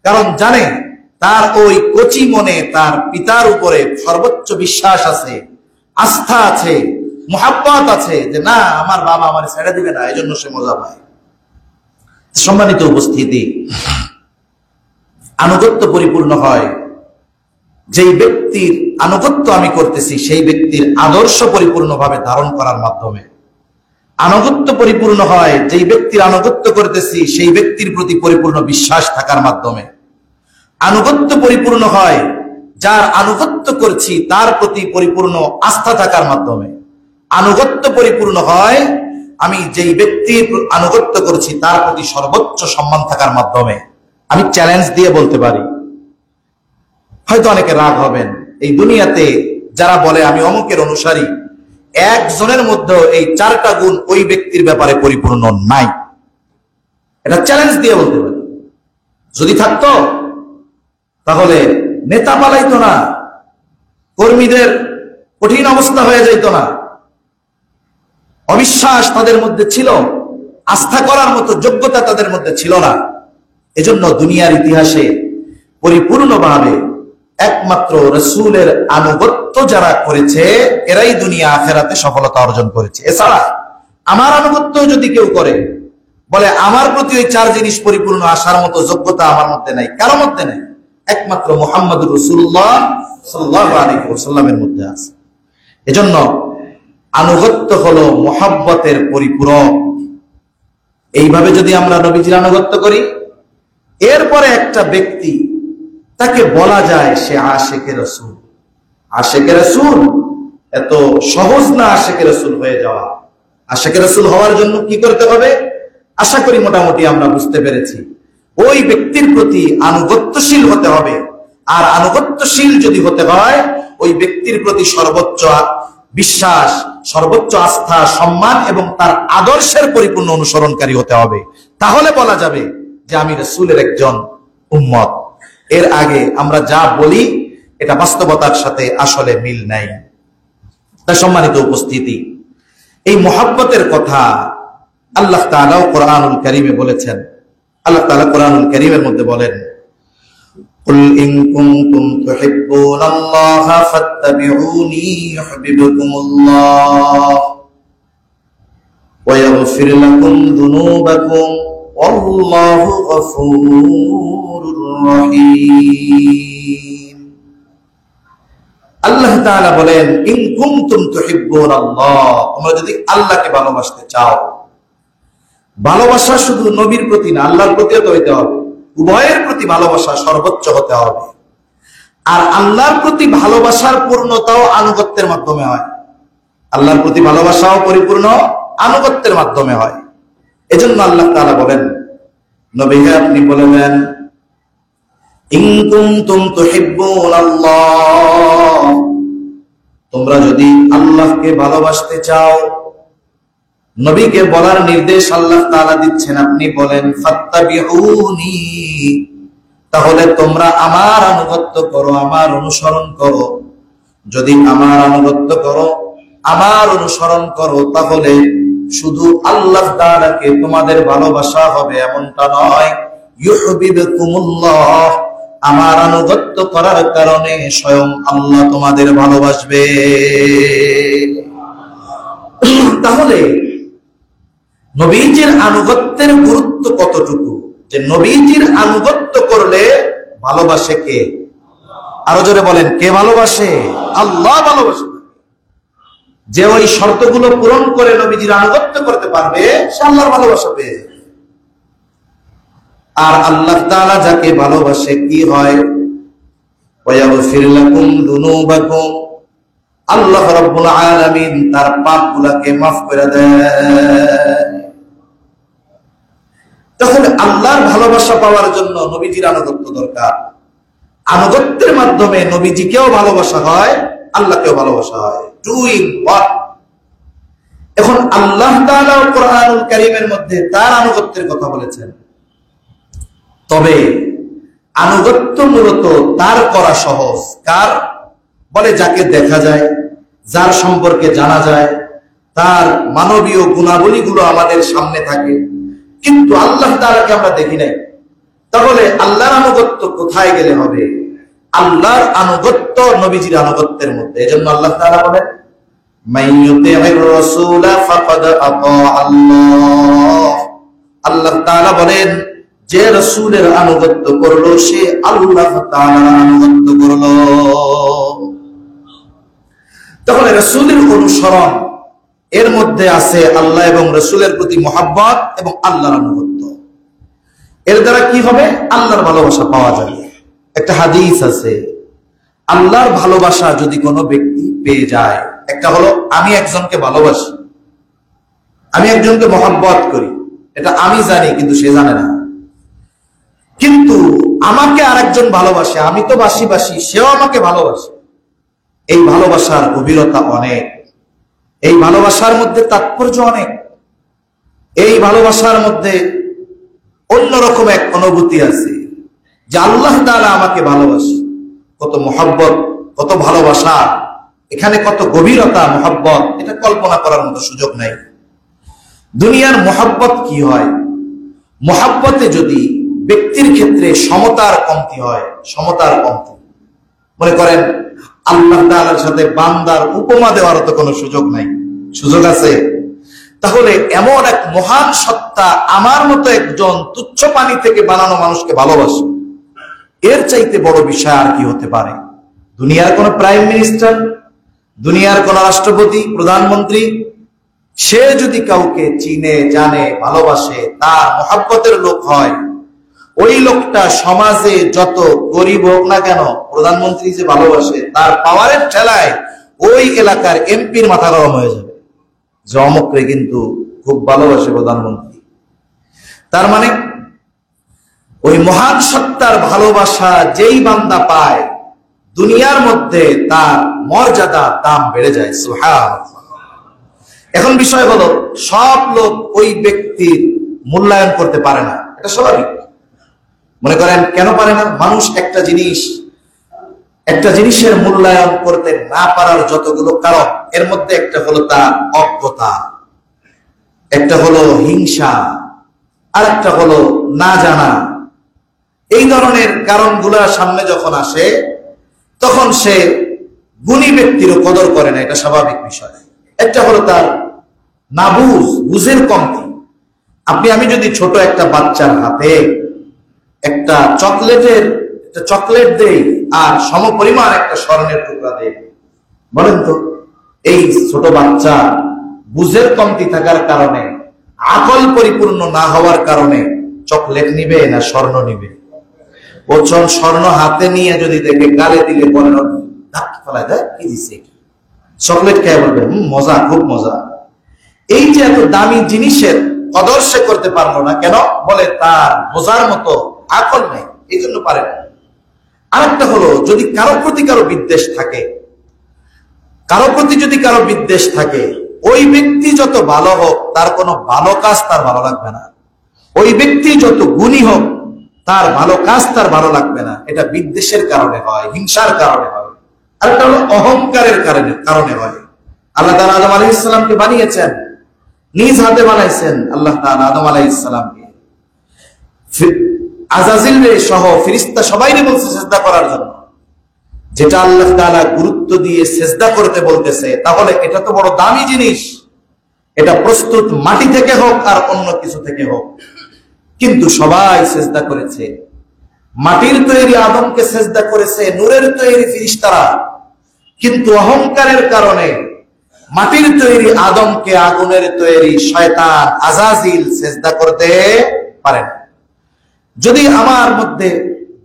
কারণ জানে তার ওই কচি মনে তার পিতার উপরে সর্বোচ্চ বিশ্বাস আছে, আস্থা আছে, মুহাব্বত আছে যে না, আমার বাবা আমার ছেড়ে দিবে না, এজন্য সে মজা পায়। সম্মানিত উপস্থিতি, আনুগত্য পরিপূর্ণ হয় যেই ব্যক্তির আনুগত্য আমি করতেছি সেই ব্যক্তির আদর্শ পরিপূর্ণভাবে ধারণ করার মাধ্যমে। আনুগত্য পরিপূর্ণ হয় যেই ব্যক্তির আনুগত্য করতেছি সেই ব্যক্তির প্রতি পরিপূর্ণ বিশ্বাস থাকার মাধ্যমে। আনুগত্য পরিপূর্ণ হয় যার আনুগত্য করছি তার প্রতি পরিপূর্ণ আস্থা থাকার মাধ্যমে। আনুগত্য পরিপূর্ণ হয় আমি যেই ব্যক্তির আনুগত্য করছি তার প্রতি সর্বোচ্চ সম্মান থাকার মাধ্যমে। আমি চ্যালেঞ্জ দিয়ে বলতে পারি, হয়তো অনেকে রাগ হবেন, এই দুনিয়াতে যারা বলে আমি অমুকের অনুসারী, একজনের মধ্যে এই 4টা গুণ ওই ব্যক্তির ব্যাপারে পরিপূর্ণ নাই। এটা চ্যালেঞ্জ দিয়ে বলতে পারি। যদি থাকতো তাহলে নেতা পালাইতো না, কর্মীদের কঠিন অবস্থা হয়ে যাইত না। অবিশ্বাস তাদের মধ্যে ছিল, আস্থা করার মতো যোগ্যতা তাদের মধ্যে ছিল না। এজন্য দুনিয়ার ইতিহাসে পরিপূর্ণভাবে একমাত্র রাসূলের আনুগত্য যারা করেছে এরাই দুনিয়া আখিরাতে সফলতা অর্জন করেছে। এছাড়া আমার আনুগত্য যদি কেউ করে, বলে আমার প্রতি ওই 4 জিনিস পরিপূর্ণ আসার মতো যোগ্যতা আমার মধ্যে নাই, কারো মধ্যে নাই, একমাত্র মুহাম্মদুর রাসূলুল্লাহ সাল্লাল্লাহু আলাইহি ওয়াসাল্লামের মধ্যে আছে। এজন্য আনুগত্য হলো মুহাব্বতের পরিপূরক। এইভাবে যদি আমরা নবীজির আনুগত্য করি, এরপরে একটা ব্যক্তি তাকে বলা যায় সে আশিকে রাসূল। আশিকে রাসূল এত সহজ না আশিকে রাসূল হয়ে যাওয়া। আশিকে রাসূল হওয়ার জন্য কি করতে হবে আশা করি মোটামুটি আমরা বুঝতে পেরেছি। ওই ব্যক্তির প্রতি আনুগত্যশীল হতে হবে। আর আনুগত্যশীল যদি হতে হয় ওই ব্যক্তির প্রতি সর্বোচ্চ বিশ্বাস, সর্বোচ্চ আস্থা, সম্মান এবং তার আদর্শের পরিপূর্ণ অনুসরণকারী হতে হবে। তাহলে বলা যাবে যে আমি রাসূলের একজন উম্মত। এর আগে আমরা যা বলি এটা বাস্তবতার সাথে আসলে মিল নাই। তাই সম্মানিত উপস্থিতি, এই মুহাব্বতের কথা আল্লাহ তাআলা কোরআনুল কারীমে বলেছেন। আল্লাহ তাআলা কোরআনুল কারীমের মধ্যে বলেন, কুল ইন কুনতুম তুহিব্বুনাল্লাহা ফাত্তাবিউনি ইউহিব্বুকুমুল্লাহ ওয়া ইয়াগফির লাকুম যুনুবাকুম ওয়াল্লাহু গফুরুর রহিম। আল্লাহ তাআলা বলেন, ইন কুনতুম তুহিব্বুনাল্লাহ, তোমরা যদি আল্লাহকে ভালোবাসতে চাও। ভালোবাসা শুধু নবীর প্রতি না, আল্লাহর প্রতিও তো হইতে হবে। উভয়ের প্রতি ভালোবাসা সর্বোচ্চ হতে হবে। আর আল্লাহর প্রতি ভালোবাসার পূর্ণতাও আনুগত্যের মাধ্যমে হয়। আল্লাহর প্রতি ভালোবাসাও পরিপূর্ণ আনুগত্যের মাধ্যমে হয়। এজন্য আল্লাহ তাআলা বলেন, নবী হে আপনি বলেন, ইন কুনতুম তুহিব্বুনাল্লাহ, তোমরা যদি আল্লাহকে ভালোবাসতে চাও। নবীকে বলার নির্দেশ আল্লাহ তাআলা দিচ্ছেন, আপনি বলেন ফাত্তাবিউনি, তাহলে তোমরা আমার আনুগত্য করো, আমার অনুসরণ করো। যদি আমার আনুগত্য করো, আমার অনুসরণ করো, তাহলে শুধু আল্লাহ তাআলাকে তোমাদের ভালোবাসা হবে এমনটা নয়, ইউহিব্বুকুমুল্লাহ, আমার আনুগত্য করার কারণে স্বয়ং আল্লাহ তোমাদের ভালোবাসবে। তাহলে নবীজির আনুগত্যের গুরুত্ব কতটুকু, যে নবীজির আনুগত্য করলে ভালোবাসে কে? আরো জোরে বলেন, কে ভালোবাসে? আল্লাহ ভালোবাসে। যে ওই শর্তগুলো পূরণ করে নবীজির আনুগত্য করতে পারবে সে আল্লাহর ভালোবাসা পেয়ে যাবে। আর আল্লাহ তাআলা যাকে ভালোবাসে কি হয়? ওয়ায়াগফির লাকুম যুনুবাকুম, আল্লাহ রাব্বুল আলামিন তার পাপগুলোকে maaf করে দেয়। তাহলে আল্লাহর ভালোবাসা পাওয়ার জন্য নবীজির আনুগত্য দরকার। আনুগত্যের মাধ্যমে নবীজিকেও ভালোবাসা হয়, আল্লাহকেও ভালোবাসা হয়। Two in one. এখন আল্লাহ তাআলা কোরআনুল কারীমের মধ্যে তার আনুগত্যের কথা বলেছেন। তবে আনুগত্য মূলত তার করা সহজ। কার? বলে যাকে দেখা যায়, যার সম্পর্কে জানা যায়, তার মানবীয় গুণাবলীগুলো আমাদের সামনে থাকে, কিন্তু আল্লাহ তাআলাকে আমরা দেখি নাই। তাহলে আল্লাহর আনুগত্য কোথায় গেলে হবে? আল্লাহর আনুগত্য নবীজির আনুগত্যের মধ্যে। এজন্য আল্লাহ তাআলা বলেন, মাইয়ুতি'র রাসূলা ফাকাদ আতা আল্লাহ, আল্লাহ তাআলা বলেন, যে রাসূলের আনুগত্য করলো সে আল্লাহ তাআলার আনুগত্য করলো। তাহলে রাসূলের অনুসরণ এর মধ্যে আছে আল্লাহ এবং রাসূলের প্রতি মহব্বত এবং আল্লাহর আনুগত্য। এর দ্বারা কি হবে? আল্লাহর ভালোবাসা পাওয়া যাবে। একটা হাদিস আছে, আল্লাহর ভালোবাসা যদি কোনো ব্যক্তি পেয়ে যায়, একটা হলো আমি একজনকে ভালোবাসি, আমি একজনকে মহব্বত করি, এটা আমি জানি কিন্তু সে জানে না। কিন্তু আমাকে আরেকজন ভালোবাসে, আমি তো বাসি বাসি, সেও আমাকে ভালোবাসে। এই ভালোবাসার গভীরতা অনেক, এই ভালোবাসার মধ্যে তাৎপর্য অনেক, এই ভালোবাসার মধ্যে অন্যরকম এক অনুভূতি আছে যে আল্লাহ তাআলা আমাকে ভালোবাসে। কত মহব্বত, কত ভালোবাসা, এখানে কত গভীরতা মহব্বত, এটা কল্পনা করার মতো সুযোগ নাই। দুনিয়ার মহব্বত কি হয়? মহব্বতে যদি ব্যক্তির ক্ষেত্রে সমতার কমতি হয়, সমতার কমতি, মনে করেন আল্লাহ তাআলার সাথে বান্দার উপমা দেওয়ার তো কোনো সুযোগ নাই, সুযোগ আছে? তাহলে এমন এক মহান সত্তা আমার মতো একজন তুচ্ছ পানি থেকে বানানো মানুষকে ভালোবাসে, এর চাইতে বড় বিষয় আর কি হতে পারে? দুনিয়ার কোন প্রাইম মিনিস্টার, দুনিয়ার কোন রাষ্ট্রপতি, প্রধানমন্ত্রী, সে যদি কাউকে চিনে, জানে, ভালোবাসে, তার মহব্বতের লোক হয়, ওই লোকটা সমাজে যত গরিব হোক না কেন, প্রধানমন্ত্রী যে ভালোবাসে, তার পাওয়ারের ঠেলায় ওই এলাকার এমপির মাথা গরম হয়ে যাবে যে অমুকরে কিন্তু খুব ভালোবাসে প্রধানমন্ত্রী। তার মানে ওই মহান সত্তার ভালোবাসা যেই বান্দা পায়, দুনিয়ার মধ্যে তার মর্যাদা, দাম বেড়ে যায়। সুবহানাল্লাহ। এখন বিষয় হলো, সব লোক ওই ব্যক্তির মূল্যায়ন করতে পারে না, এটা স্বাভাবিক। মনে করেন কেন পারে না? মানুষ একটা জিনিসের মূল্যায়ন করতে না পারার যতগুলো কারণ, এর মধ্যে একটা হলো তার অজ্ঞতা, একটা হলো হিংসা, আর একটা হলো না জানা। এই ধরনের কারণগুলো সামনে যখন আসে, তখন সে গুণী ব্যক্তিরও কদর করে না, এটা স্বাভাবিক বিষয়। একটা হলো তার বুঝের কমতি। আমি যদি ছোট একটা বাচ্চার হাতে একটা চকলেট দেই আর সমপরিমাণ একটা স্বর্ণের টুকরা দেই, বলেন তো এই ছোট বাচ্চা বুঝের কমতি থাকার কারণে, আকল পরিপূর্ণ না হওয়ার কারণে চকলেট নিবে না স্বর্ণ নিবে? ওজন স্বর্ণ হাতে নিয়ে যদি দেখে গালে দিলে বলে ফেলায় দেয়, কি দিচ্ছে, চকলেট খেয়ে বলবে মজা, খুব মজা। এই যে এত দামি জিনিসের কদর সে করতে পারলো না কেন? বলে তার বোঝার মতো আকল নেই, এই জন্য পারে না। আরেকটা হলো, যদি কারো প্রতি কারো বিদ্বেষ থাকে, ওই ব্যক্তি যত ভালো হোক, তার কোনো ভালো কাজ তার ভালো লাগবে না। ওই ব্যক্তি যত গুণী হোক, তার ভালো কাজ তার ভালো লাগবে না। এটা বিদ্বেষের কারণে হয়, হিংসার কারণে হয়। আরেকটা হলো অহংকারের কারণে হয়। আল্লাহ তাআলা আদম আলাইহিস সালামকে বানিয়েছেন, নিজ হাতে বানাইছেন। আল্লাহ তাআলা আদম আলাইহিস সালামকে আযাজিল সহ ফেরেশতা সবাইকে বলছে সিজদা করার জন্য, যেটা আল্লাহ তাআলা গুরুত্ব দিয়ে সিজদা করতে বলতেছে, তাহলে এটা তো বড় দামি জিনিস। এটা প্রস্তুত মাটি থেকে হোক আর অন্য কিছু থেকে হোক, কিন্তু সবাই সিজদা করেছে। মাটির তৈরি আদমকে সিজদা করেছে নূরের তৈরি ফেরেশতারা, কিন্তু অহংকারের কারণে মাটির তৈরি আদমকে আগুনের তৈরি শয়তান আযাজিল সিজদা করতে পারে না। যদি আমার মধ্যে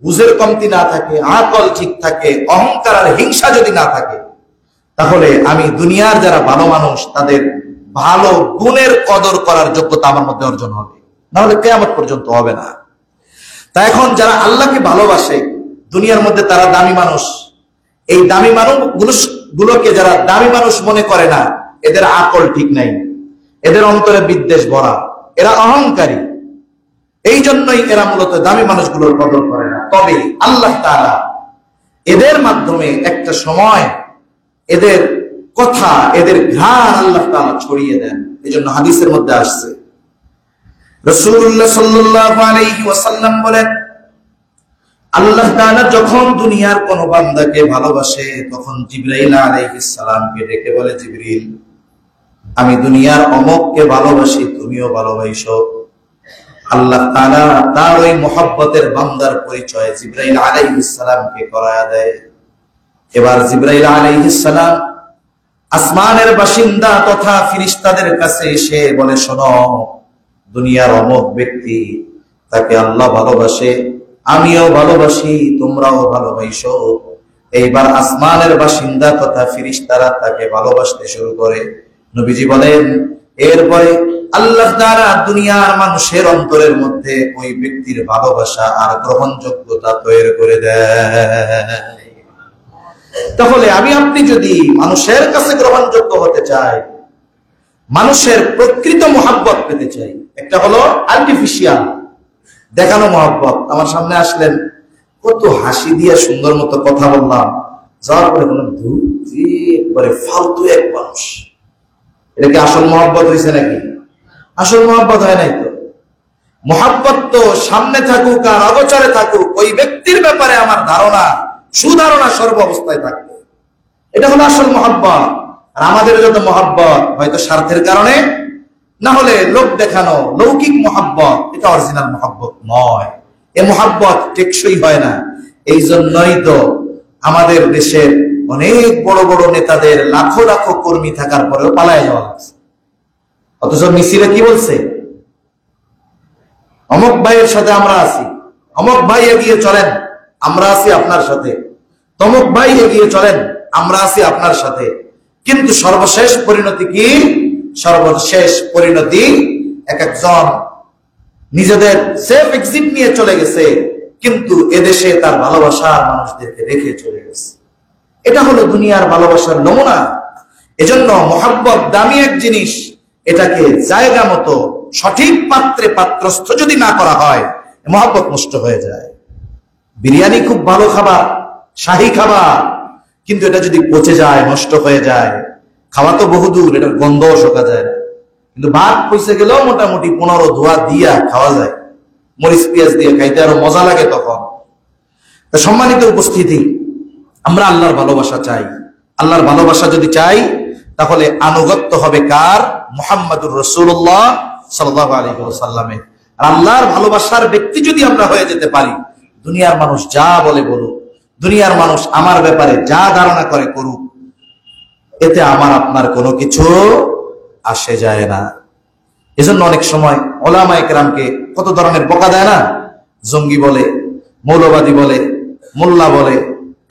বুঝের কমতি না থাকে, আকল ঠিক থাকে, অহংকার আর হিংসা যদি না থাকে, তাহলে আমি দুনিয়ার যারা ভালো মানুষ, তাদের ভালো গুণের কদর করার যোগ্যতা আমার মধ্যে অর্জন হবে, না হলে কিয়ামত পর্যন্ত হবে না। তাই এখন যারা আল্লাহকে ভালোবাসে, দুনিয়ার মধ্যে তারা দামি মানুষ। এই দামি মানুষগুলোকে যারা দামি মানুষ মনে করে না, এদের আকল ঠিক নাই, এদের অন্তরে বিদ্বেষ ভরা, এরা অহংকারী। এই জন্যই এরা মূলত দামি মানুষগুলোর কদর করে না। তবে আল্লাহ তাআলা এদের মাধ্যমে একটা সময় এদের কথা, এদের ঘ্রাণ আল্লাহ তাআলা ছড়িয়ে দেন। এই জন্য হাদিসের মধ্যে আসছে, রাসূলুল্লাহ সাল্লাল্লাহু আলাইহি ওয়াসাল্লাম বলেন, আল্লাহ তাআলা যখন দুনিয়ার কোন বান্দাকে ভালোবাসে, তখন জিবরাইল আলাইহিস সালামকে ডেকে বলে, জিবরিল, আমি দুনিয়ার অমুককে ভালোবাসি, তুমিও ভালোবাসো। আল্লাহ তাআলা তার ওই মুহাব্বতের বান্দার পরিচয় জিবরাইল আলাইহিস সালামকে করায়া দেয়। এবার জিবরাইল আলাইহিস সালাম আসমানের বাসিন্দা তথা ফেরেশতাদের কাছে এসে বলে, শোনো, দুনিয়ার অমুক ব্যক্তি, তাকে আল্লাহ ভালোবাসে, আমিও ভালোবাসি, তোমরাও ভালোবাসো। এইবার আসমানের বাসিন্দা তথা ফেরেশতারা তাকে ভালোবাসতে শুরু করে। নবীজি বলেন, এরপরে আল্লাহ তাআলা দুনিয়ার মানুষের অন্তরের মধ্যে ওই ব্যক্তির ভালোবাসা আর গ্রহণযোগ্যতা তৈরি করে দেয়। তাহলে আমি আপনি যদি মানুষের কাছে গ্রহণযোগ্য হতে চাই, মানুষের প্রকৃত মহব্বত পেতে চাই, একটা হলো আর্টিফিশিয়াল দেখানো মহব্বত। আমার সামনে আসলেন, কত হাসি দিয়ে সুন্দর মতো কথা বললাম, যাওয়ার পরে কোনো একবারে ফালতু এক মানুষ, এটা কি আসল মহব্বত হয়েছে নাকি? আসল মহব্বত হয় নাই তো। মহব্বত তো সামনে থাকুক আর অগোচরে থাকুক, ওই ব্যক্তির ব্যাপারে আমার ধারণা, সুধারণা সর্ব অবস্থায় থাকবে, এটা হলো আসল মহব্বত। আর আমাদের যত মহব্বত হয়তো স্বার্থের কারণে, না হলে লোক দেখানো লৌকিক মহব্বত, এটা অরিজিনাল মহব্বত নয়। এ মহব্বত টেকসই হয় না। এই জন্যই তো আমাদের দেশের অনেক বড় বড় নেতাদের লাখো লাখো কর্মী থাকার পরেও পালায় যাওয়া লাগছে। অথচ মিছিলে কি বলছে? অমুক ভাইয়ের সাথে আমরা আছি, অমুক ভাই এগিয়ে চলেন, আমরা আছি আপনার সাথে, তমুক ভাই এগিয়ে চলেন, আমরা আছি আপনার সাথে। কিন্তু সর্বশেষ পরিণতি কি? সর্বশেষ পরিণতি এক একজন নিজেদের সেফ এক্সিট নিয়ে চলে গেছে, কিন্তু এদেশে তার ভালোবাসার মানুষদেরকে রেখে চলে গেছে। এটা হলো দুনিয়ার ভালোবাসার নমুনা। এজন্য মহব্বত দামি এক জিনিস, এটাকে জায়গা মতো সঠিক পাত্রে পাত্রস্থ যদি না করা হয়, মহব্বত নষ্ট হয়ে যায়। বিরিয়ানি খুব ভালো খাবার, শাহী খাবার, কিন্তু এটা যদি পচে যায়, নষ্ট হয়ে যায়, খাওয়া তো বহুদূর, এটার গন্ধও শোকা যায় না। কিন্তু ভাত পয়সা গেলেও মোটামুটি 15 ধোয়া দিয়া খাওয়া যায়, মরিচ পেঁয়াজ দিয়ে খাইতে আরো মজা লাগে তখন। সম্মানিত উপস্থিতি, আমরা আল্লাহর ভালোবাসা চাই। আল্লাহর ভালোবাসা যদি চাই, তাহলে আনুগত্য হবে কার? মুহাম্মাদুর রাসূলুল্লাহ সাল্লাল্লাহু আলাইহি ওয়াসাল্লামের। আর আল্লাহর ভালোবাসার ব্যক্তি যদি আমরা হয়ে যেতে পারি, দুনিয়ার মানুষ যা বলে বলুক, দুনিয়ার মানুষ আমার ব্যাপারে যা ধারণা করে করুক, এতে আমার আপনার কোনো কিছু আসে যায় না। এজন্য অনেক সময় ওলামায়ে কেরামকে কত ধরনের বকা দেয় না? জঙ্গি বলে, মৌলবাদী বলে, মোল্লা বলে,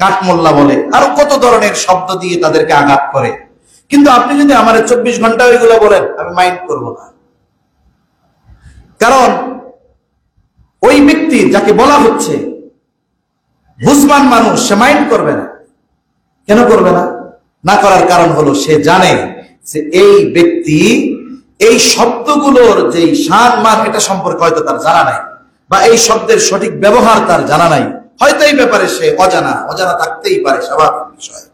কাঠমোল্লা বলে, আরো কত ধরনের শব্দ দিয়ে তাদেরকে আঘাত করে। কিন্তু আপনি যদি আমার 24 ঘন্টা ওইগুলো বলেন, আমি মাইন্ড করব না। কারণ ওই ব্যক্তি যাকে বলা হচ্ছে বুঝবান মানুষ, সে মাইন্ড করবে না। কেন করবে না? না করার কারণ হলো সে জানে যে এই ব্যক্তি এই শব্দগুলোর যে শান মান, এটা সম্পর্কে হয়তো তার জানা নাই, বা এই শব্দের সঠিক ব্যবহার তার জানা নাই, হয়তো এই ব্যাপারে সে অজানা থাকতেই পারে, স্বাভাবিক বিষয়।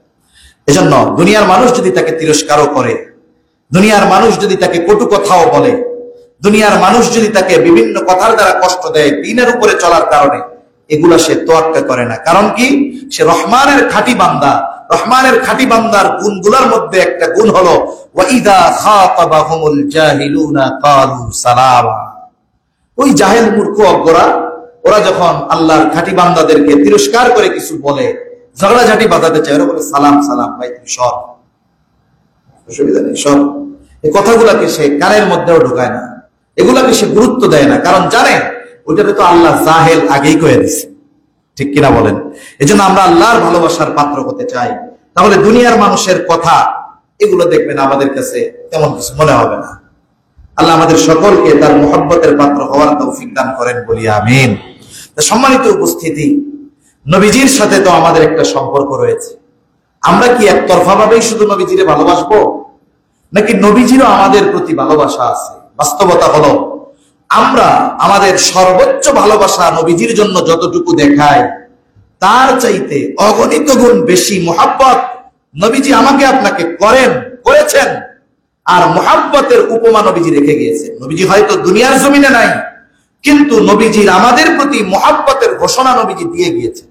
এজন্য দুনিয়ার মানুষ যদি তাকে তিরস্কারও করে, দুনিয়ার মানুষ যদি তাকে কটু কথাও বলে, দুনিয়ার মানুষ যদি তাকে বিভিন্ন কথার দ্বারা কষ্ট দেয় দ্বীনের উপরে চলার কারণে, এগুলা সে তোয়াক্কা করে না। কারণ কি? সে রহমানের খাঁটি বান্দা। রহমানের খাঁটি বান্দার গুণগুলোর মধ্যে একটা গুণ হলো ওয়াইদা খাতাবাহুমুল জাহিলুনা ক্বালু সালামা। ওই জাহেল মূর্খ অজ্ঞরা, ওরা যখন আল্লাহর খাঁটি বান্দাদেরকে তিরস্কার করে কিছু বলে, ঝগড়াঝাটি বাঁধাতে চায়, ওরা বলে সালাম সালাম, ভাই তুমি সর, অসুবিধা নেই, সর। এই কথাগুলাকে সে কানের মধ্যেও ঢোকায় না, এগুলাকে সে গুরুত্ব দেয় না, কারণ জানে ওইটাতে তো আল্লাহ জাহেল আগেই কয়ে দিছে। ঠিক কিনা বলেন? এজন্য আমরা আল্লাহর ভালোবাসার পাত্র হতে চাই। তাহলে দুনিয়ার মানুষের কথা এগুলো দেখবেন আমাদের কাছে তেমন কিছু মনে হবে না। আল্লাহ আমাদের সকলকে তার মুহাব্বতের পাত্র হওয়ার তৌফিক দান করেন, বলি আমিন। সম্মানিত উপস্থিতি, নবীজির সাথে তো আমাদের একটা সম্পর্ক রয়েছে। আমরা কি একতরফা ভাবেই শুধু নবীজিরে ভালোবাসবো, নাকি নবীজিরও আমাদের প্রতি ভালোবাসা আছে? বাস্তবতা হলো আমরা আমাদের সর্বোচ্চ ভালোবাসা নবীজির জন্য যতটুকু দেখাই, তার চাইতে অগণিত গুণ বেশি মুহাব্বত নবীজি আমাকে আপনাকে করেছেন। আর মুহাব্বতের উপমা নবীজি রেখে গিয়েছে। নবীজি হয়তো দুনিয়ার জমিনে নাই, কিন্তু নবীজির আমাদের প্রতি মুহাব্বতের ঘোষণা নবীজি দিয়ে গিয়েছে।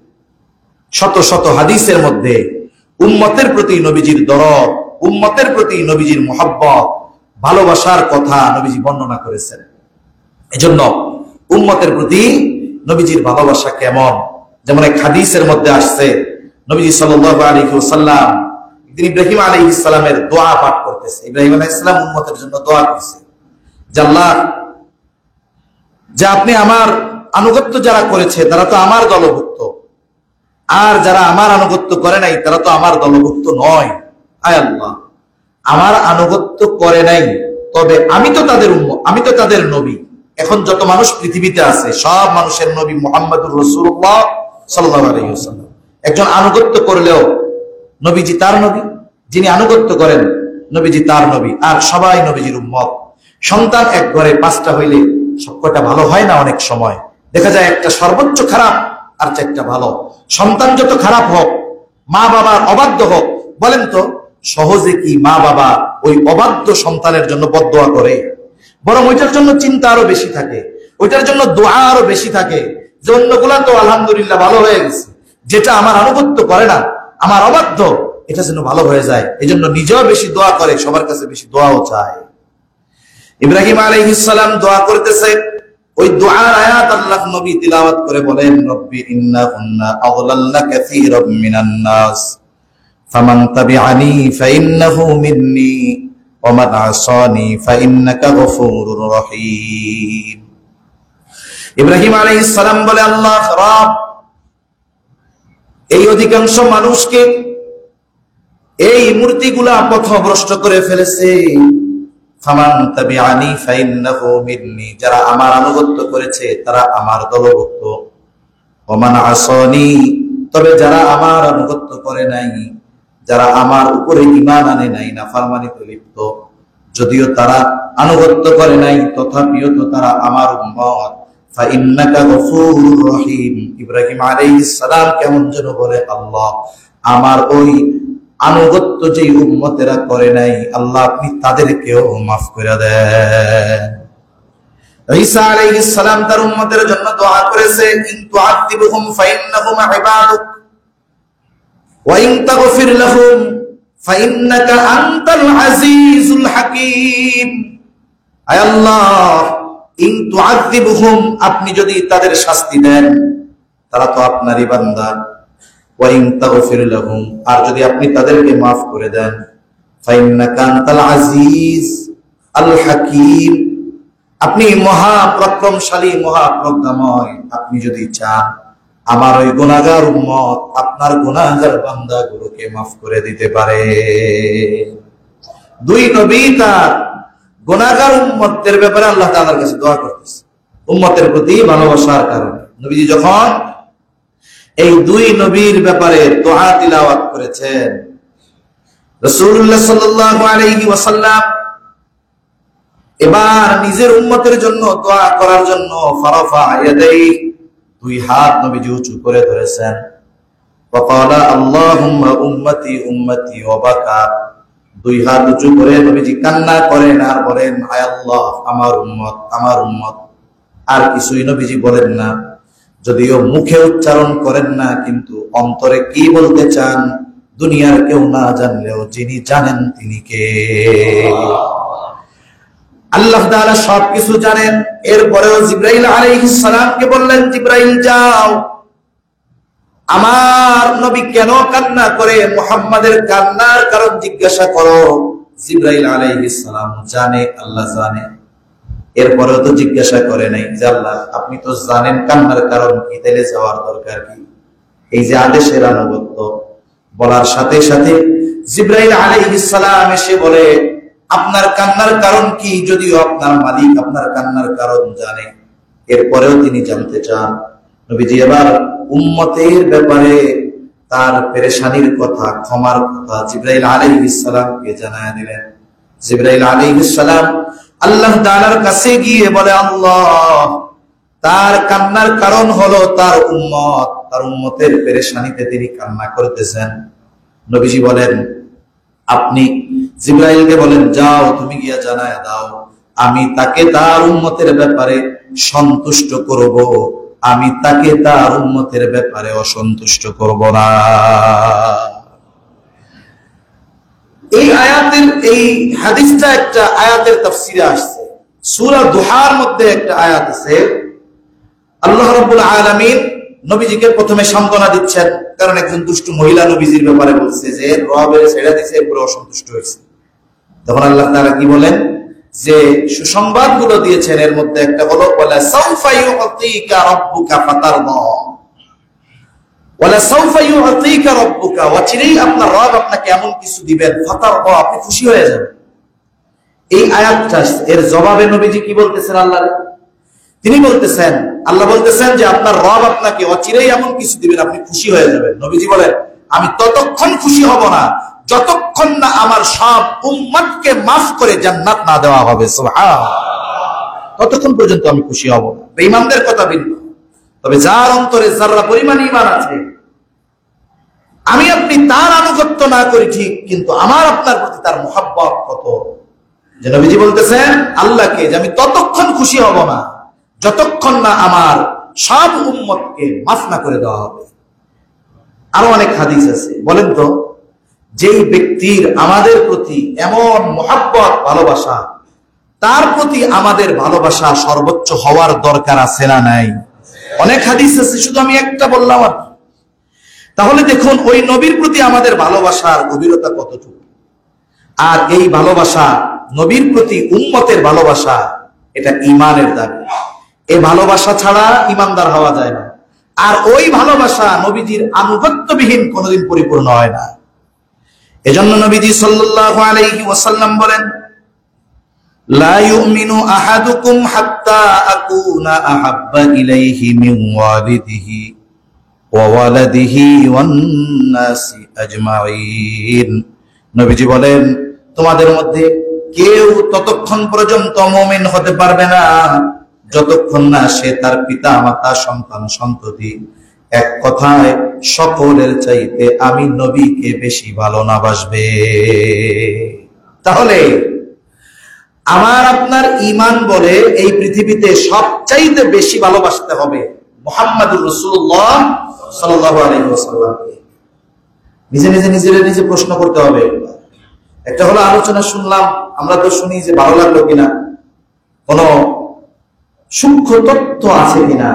শত শত হাদিসের মধ্যে উম্মতের প্রতি নবীজির দরদ, উম্মতের প্রতি নবীজির মুহাব্বত, ভালোবাসার কথা নবীজি বর্ণনা করেছেন। এজন্য উম্মতের প্রতি নবীজির ভালোবাসা কেমন। যেমন এক হাদিসের মধ্যে আসছে, নবীজি সাল্লাল্লাহু আলাইহি ওয়াসাল্লাম তিনি ইব্রাহিম আলাইহিস সালামের দোয়া পাঠ করতেছে। ইব্রাহিম আলাইহিস সালাম উম্মতের জন্য দোয়া করছে যে আল্লাহ, যে আপনি আমার আনুগত্য যারা করেছে তারা তো আমার দলভুক্ত, আর যারা আমার আনুগত্য করে নাই তারা তো আমার দলভুক্ত নয়। আয় আল্লাহ, আমার আনুগত্য করে নাই, তবে আমি তো তাদের আমি তো তাদের নবী। এখন যত মানুষ পৃথিবীতে আছে সব মানুষের নবী মুহাম্মদুর রাসূলুল্লাহ সাল্লাল্লাহু আলাইহি ওয়াসাল্লাম। একজন আনুগত্য করলেও নবীজি তার নবী, যিনি আনুগত্য করেন নবীজি তার নবী, আর সবাই নবীজির উম্মত। সন্তান এক ঘরে 5টা হইলে সবকটা ভালো হয় না। অনেক সময় দেখা যায় একটা সর্বোচ্চ খারাপ আর চারটা ভালো। সন্তান যত খারাপ হোক, মা বাবার অবাধ্য হোক, বলেন তো সহজে কি মা বাবা ওই অবাধ্য সন্তানের জন্য বদদোয়া করে? বরং ওইটার জন্য চিন্তা আরো বেশি থাকে, ওইটার জন্য দোয়া আরো বেশি থাকে যে অন্যগুলা তো আলহামদুলিল্লাহ ভালো হয়ে গেছে, যেটা আমার আনুগত্য করে না, আমার অবাধ্য, এটা যেন ভালো হয়ে যায়। এই জন্য নিজেও বেশি দোয়া করে, সবার কাছে বেশি দোয়াও চায়। ইব্রাহিম আলাইহিস সালাম দোয়া করতেছে, ওই দোয়ার আয়াত আল্লাহ নবী তিলাওয়াত করে বলেন, রব্বি ইন্নাহুন্না আযলাল্না কাসীরাম মিনান নাস ফামান তাবিআনি ফাইন্নাহু মিন্নী ওয়া মান আসানি ফাইন্নাকা গফুরুর রহিম। ইব্রাহিম আলাইহিস সালাম বলে, আল্লাহ রব, এই অধিকাংশ মানুষকে এই মূর্তিগুলা পথভ্রষ্ট করে ফেলেছে। ফামান তাবিআনি ফাইন্নাহু মিন্নী, যারা আমার আনুগত্য করেছে তারা আমার দলভুক্ত। ওয়া মান আসানি, তবে যারা আমার আনুগত্য করে নাই, যারা আমার উপরে ঈমান আনে নাই, নাফরমানিতে লিপ্ত, যদিও তারা আনুগত্য করে নাই তথাপিও তো তারা আমার উম্মত। ফাইন্নাকা গফুরুর রহিম। ইব্রাহিম আলাইহিস সালাম কেমন যেন বলে, আল্লাহ, আমার ওই আনুগত্য যে উম্মতেরা করে নাই, আল্লাহ আপনি তাদেরকেও মাফ করে দেন। ঈসা আলাইহিস সালাম তার উম্মতের জন্য দোয়া করেছে, ইন তুআযিবহুম ফাইন্নাহুম ইবাদুক ওয়া ইন তাগফির লাহুম ফাইন্নাকা আনতাল আজিজুল হাকীম। আয় আল্লাহ, ইন তুআযিবহুম, আপনি যদি তাদের শাস্তি দেন তারা তো আপনারই বান্দা, ওয়া ইন তাগফির লাহুম, আর যদি আপনি তাদেরকে মাফ করে দেন, ফাইন্নাকা আনতাল আজিজ আল হাকীম, আপনি মহা পরাক্রমশালী, মহা প্রজ্ঞাময়। আপনি যদি চান আমার ওই গুনাহগার উম্মত, আপনার গুনাহগার বান্দাগুলোকে মাফ করে দিতে পারে। দুই নবী তার গুনাহগার উম্মতের ব্যাপারে আল্লাহ তাআলার কাছে দোয়া করতেছে, উম্মতের প্রতি ভালোবাসার কারণে। নবীজি যখন এই দুই নবীর ব্যাপারে দোয়া তিলাওয়াত করেছেন, রাসূলুল্লাহ সাল্লাল্লাহু আলাইহি ওয়াসাল্লাম এবার নিজের উম্মতের জন্য দোয়া করার জন্য ফারাফা ইয়াদাইহি, দুই হাত নবীজি উঁচু করে ধরেছেন। ওয়াকালা আল্লাহুম্মা উম্মতি উম্মতি ওয়া বাকা, দুই হাত উঁচু করে নবীজি কান্না করেন আর বলেন, আয় আল্লাহ, আমার উম্মত, আমার উম্মত। আর কিছুই নবীজি বলেন না, যদিও মুখে উচ্চারণ করেন না, কিন্তু অন্তরে কি বলতে চান দুনিয়ার কেউ না জানলেও যিনি জানেন তিনি কে? আল্লাহ তাআলা সবকিছু জানেন। এরপরেও জিবরাইল আলাইহিস সালামকে বললেন, জিবরাইল যাও, আমার নবী কেন কান্না করে মুহাম্মাদের কান্নার কারণ জিজ্ঞাসা করো। জিবরাইল আলাইহিস সালাম জানে, আল্লাহ জানে, এরপরেও তো জিজ্ঞাসা করে নাই যে আল্লাহ আপনি তো জানেন কান্নার কারণ কি, তাইলে যাওয়ার দরকার কি? এই যে আদেশের আনুগত্য বলার সাথে সাথে জিবরাইল আলাইহিস সালাম এসে বলে, আপনার কান্নার কারণ কি? যদিও আপনার মালিক আপনার কান্নার কারণ জানে, এরপরেও তিনি জানতে চান। নবীজি এবার উম্মতের ব্যাপারে তার পেরেশানির কথা, ক্ষমার কথা জিবরাইল আলাইহিস সালামকে জানায় দিলেন। জিবরাইল আলাইহিস সালাম আল্লাহ তাআলার কাছে গিয়ে বলে, আল্লাহ, তার কান্নার কারণ হলো তার উম্মত, তার উম্মতের পেরেশানিতে তিনি কান্না করতেছেন। নবীজি বলেন, আপনি জিবরাইলকে বলেন, যাও তুমি গিয়া জানায় দাও, আমি তাকে তার উম্মতের ব্যাপারে সন্তুষ্ট করব, আমি তাকে তার উম্মতের ব্যাপারে অসন্তুষ্ট করব না। এই আয়াতের, এই হাদিসটা একটা আয়াতের তাফসিরে আসছে। সূরা দুহার মধ্যে একটা আয়াত আছে, আল্লাহ রাব্বুল আলামিন নবীজিকে প্রথমে সান্ত্বনা দিচ্ছেন, কারণ একজন দুষ্ট মহিলা নবীজির ব্যাপারে বলছে যে রবের ছেড়ে দিয়েছে, এরপরে অসন্তুষ্ট হয়েছে। তখন আল্লাহ তাআলা কি বলেন, যে সুসংবাদগুলো দিয়েছেন এর মধ্যে একটা হলো ওয়ালা সাউফা ইউতিকা রাব্বুকা ফাতারদা, ওয়ালা সাউফা ইউতিকা রাব্বুকা, অচিরেই আপনার রব আপনাকে এমন কিছু দিবেন ফাতারদা, আপনি খুশি হয়ে যাবেন। এই আয়াতটা এর জবাবে নবীজি কি বলতেছেন আল্লাহরে? তিনি বলতেছেন, আল্লাহ বলতেছেন যে আপনার রব আপনাকে অচিরেই এমন কিছু দিবেন আপনি খুশি হয়ে যাবেন। নবীজি বলেন, আমি ততক্ষণ খুশি হব না যতক্ষণ না আমার সব উম্মতকে মাফ করে জান্নাত না দেওয়া হবে, সুবহানাল্লাহ, ততক্ষণ পর্যন্ত আমি খুশি হব না। বেঈমানদের কথা ভিন্ন, তবে যার অন্তরে যারা পরিমাণ ঈমান আছে, আমি আপনি তার আনুগত্য না করি ঠিক, কিন্তু আমার আপনার প্রতি তার মুহাব্বত কত, যে নবীজি বলতেছেন আল্লাহকে যে আমি ততক্ষণ খুশি হব না যতক্ষণ না আমার সব উম্মতকে মাফ না করে দেওয়া হবে। আরো অনেক হাদিস আছে। বলেন তো, যেই ব্যক্তির আমাদের প্রতি এমন মুহাব্বত ভালোবাসা, তার প্রতি আমাদের ভালোবাসা সর্বোচ্চ হওয়ার দরকার আছে না নাই? অনেক হাদিস আছে, শুধু আমি একটা বললাম। তাহলে দেখুন ওই নবীর প্রতি আমাদের ভালোবাসার গভীরতা কতটুকু। আর এই ভালোবাসা, নবীর প্রতি উম্মতের ভালোবাসা, এটা ঈমানের দাবি। এই ভালোবাসা ছাড়া ঈমানদার হওয়া যায় না। আর ওই ভালোবাসা নবীজির আনুগত্যবিহীন কোনোদিন পরিপূর্ণ হয় না। এজন্য নবীজি সাল্লাল্লাহু আলাইহি ওয়াসাল্লাম বলেন, লা ইউমিনু আহাদুকুম হাত্তা আকুনা আহাব্বা ইলাইহি মিন ওয়ালিদিহি ওয়া ওয়ালাদিহি ওয়ান নাসি আজমাইন। নবীজি বলেন, তোমাদের মধ্যে কেউ ততক্ষণ পর্যন্ত মুমিন হতে পারবে না যতক্ষণ না সে তার পিতা মাতা সন্তান সন্ততি, এক কথায় সকলের চাইতে আমি নবীকে বেশি ভালো না বাসবে। তাহলে আমার আপনার ঈমান বলে এই পৃথিবীতে সবচাইতে বেশি ভালোবাসতে হবে মুহাম্মদুর রাসূলুল্লাহ সাল্লাল্লাহু আলাইহি ওয়াসাল্লামকে। নিজে প্রশ্ন করতে হবে। একটা হলো আলোচনা শুনলাম, আমরা তো শুনি যে ভালো লাগলো কিনা, কোন সূক্ষ্ম তথ্য আছে কিনা,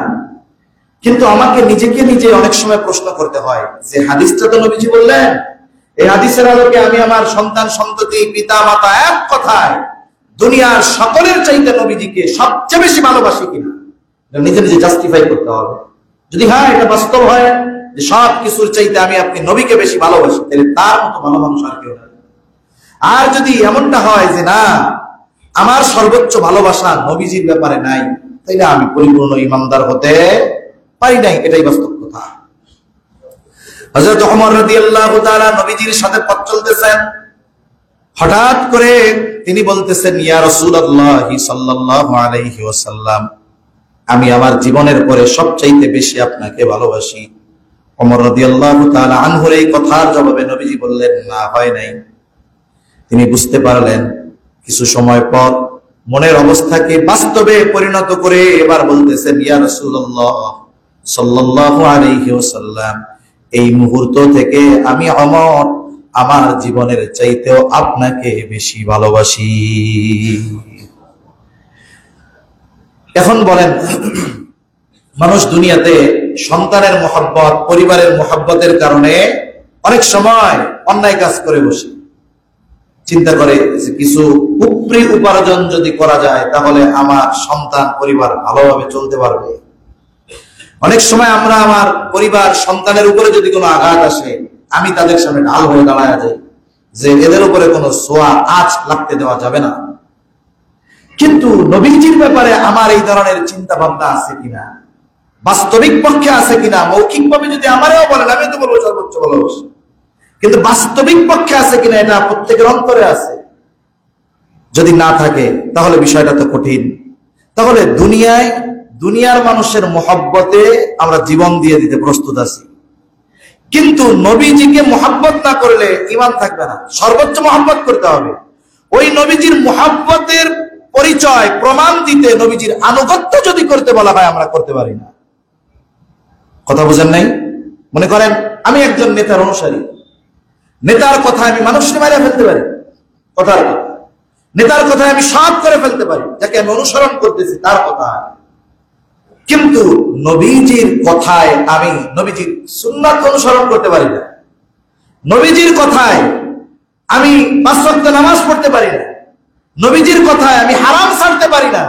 কিন্তু আমাকে নিজেকে নিজে অনেক সময় প্রশ্ন করতে হয় যে হাদিসটা তো নবীজি বললেন, এই হাদিসের আলোকে আমি আমার সন্তান সন্ততি পিতা মাতা এক কথায় দুনিয়ার সকলের চাইতে নবীজিকে সবচেয়ে বেশি ভালোবাসি কিনা, নিজে নিজে জাস্টিফাই করতে হবে। যদি হ্যাঁ এটা বাস্তব হয় যে সব কিছুর চাইতে আমি আপনি নবীকে বেশি ভালোবাসি, তাহলে তার মতো ভালো মানুষ আর কেউ না। আর যদি এমনটা হয় যে না, আমার সর্বোচ্চ ভালোবাসা নবীজির ব্যাপারে নাই, তাইলে আমি পরিপূর্ণ ঈমানদার হতে পারি নাই, এটাই বাস্তব কথা। হযরত ওমর রাদিয়াল্লাহু তাআলা নবীজির সাথে পথ চলতেছেন, হঠাৎ করে তিনি বলতেছেন, ইয়া রাসূলুল্লাহ সাল্লাল্লাহু আলাইহি ওয়াসাল্লাম, আমি আমার জীবনের পরে সবচাইতে বেশি আপনাকে ভালোবাসি। ওমর রাদিয়াল্লাহু তাআলা আনহুর এই কথার জবাবে নবীজি বললেন, না, হয় নাই। তিনি বুঝতে পারলেন। কিছু সময় পর মনের অবস্থাকে বাস্তবে পরিণত করে এবার বলতেছেন, ইয়া রাসূলুল্লাহ সাল্লাল্লাহু আলাইহি ওয়াসাল্লাম, এই মুহূর্ত থেকে আমি ওমর আমার জীবনের চাইতেও আপনাকে বেশি ভালোবাসি। এখন বলেন, মানুষ দুনিয়াতে সন্তানের মহব্বত, পরিবারের মহব্বতের কারণে অনেক সময় অন্যায় কাজ করে বসে, চিন্তা করে যে কিছু উপরি উপার্জন যদি করা যায় তাহলে আমার সন্তান পরিবার ভালোভাবে চলতে পারবে। অনেক সময় আমরা আমার পরিবার সন্তানের উপরে যদি কোনো আঘাত আসে, আমি তাদের সামনে ঢাল হয়ে দাঁড়ায় যাই যে এদের উপরে কোনো ছোঁয়া আঁচ লাগতে দেওয়া যাবে না। কিন্তু নবীজির ব্যাপারে আমার এই ধরনের চিন্তা ভাবনা আছে কিনা, বাস্তবিক পক্ষে আছে কিনা? মৌখিক ভাবে যদি আমারও বলেন, আমি তো বলবো সর্বোচ্চ ভালোবাসি, কিন্তু বাস্তবিক পক্ষে আছে কিনা এটা প্রত্যেকের অন্তরে আছে। যদি না থাকে তাহলে বিষয়টা তো কঠিন। তাহলে দুনিয়ার মানুষের মহব্বতে আমরা জীবন দিয়ে দিতে প্রস্তুত আছি, কিন্তু নবীজিকে মহব্বত না করলে ঈমান থাকবে না। সর্বোচ্চ মহব্বত করতে হবে। ওই নবীজির মহব্বতের পরিচয় প্রমাণ দিতে নবীজির আনুগত্য যদি করতে বলা হয়, আমরা করতে পারি না। কথা বুঝেন নাই? মনে করেন আমি একজন নেতার অনুসারী, নেতার কথা আমি মানুষকে মারা ফেলতে পারি, কথার কথা, নেতার কথা আমি সব করে ফেলতে পারি, যাকে আমি অনুসরণ করতেছি তার কথা, কিন্তু নবীজির কথায় আমি নবীজির সুন্নাত অনুসরণ করতে পারি না, নবীজির কথায় আমি 5 ওয়াক্ত নামাজ পড়তে পারি না, নবীজির কথায় আমি হারাম ছাড়তে পারি না,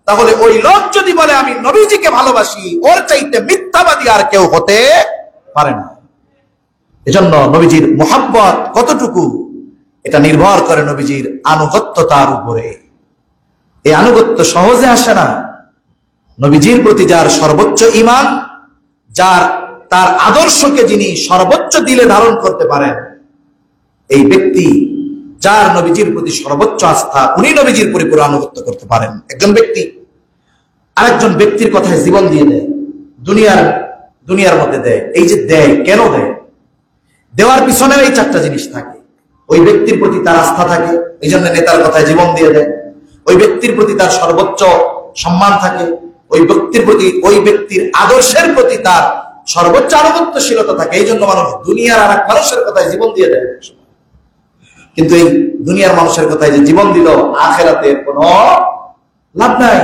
তাহলে ওই লোক যদি বলে আমি নবীজিকে ভালোবাসি, ওর চাইতে মিথ্যাবাদী আর কেউ হতে পারে না। এজন্য নবীজির মুহাব্বত কতটুকু এটা নির্ভর করে নবীজির আনুগত্যতার উপরে। এই আনুগত্য সহজে আসে না। নবীজির প্রতি যার সর্বোচ্চ ঈমান, যার তার আদর্শকে যিনি সর্বোচ্চ দিলে ধারণ করতে পারেন, এই ব্যক্তি যার নবীজির প্রতি সর্বোচ্চ আস্থা, উনি নবীজির পরিপূর্ণ আনুগত্য করতে পারেন। একজন ব্যক্তি আরেকজন ব্যক্তির কথায় জীবন দিয়ে দেয়, দুনিয়ার মধ্যে দেয়। এই যে দেয়, কেন দেয়? দেওয়ার পিছনেও এই 4টা জিনিস থাকে। ওই ব্যক্তির প্রতি তার আস্থা থাকে, এই জন্য নেতার কথায় জীবন দিয়ে দেয়। ওই ব্যক্তির প্রতি তার সর্বোচ্চ সম্মান থাকে, ওই ব্যক্তির আদর্শের প্রতি তার সর্বোচ্চ আনুগত্যশীলতা থাকে, এই জন্য মানুষ দুনিয়ার আর এক মানুষের কথায় জীবন দিয়ে দেয়। কিন্তু এই দুনিয়ার মানুষের কথায় যে জীবন দিল, আখিরাতের কোনো লাভ নাই।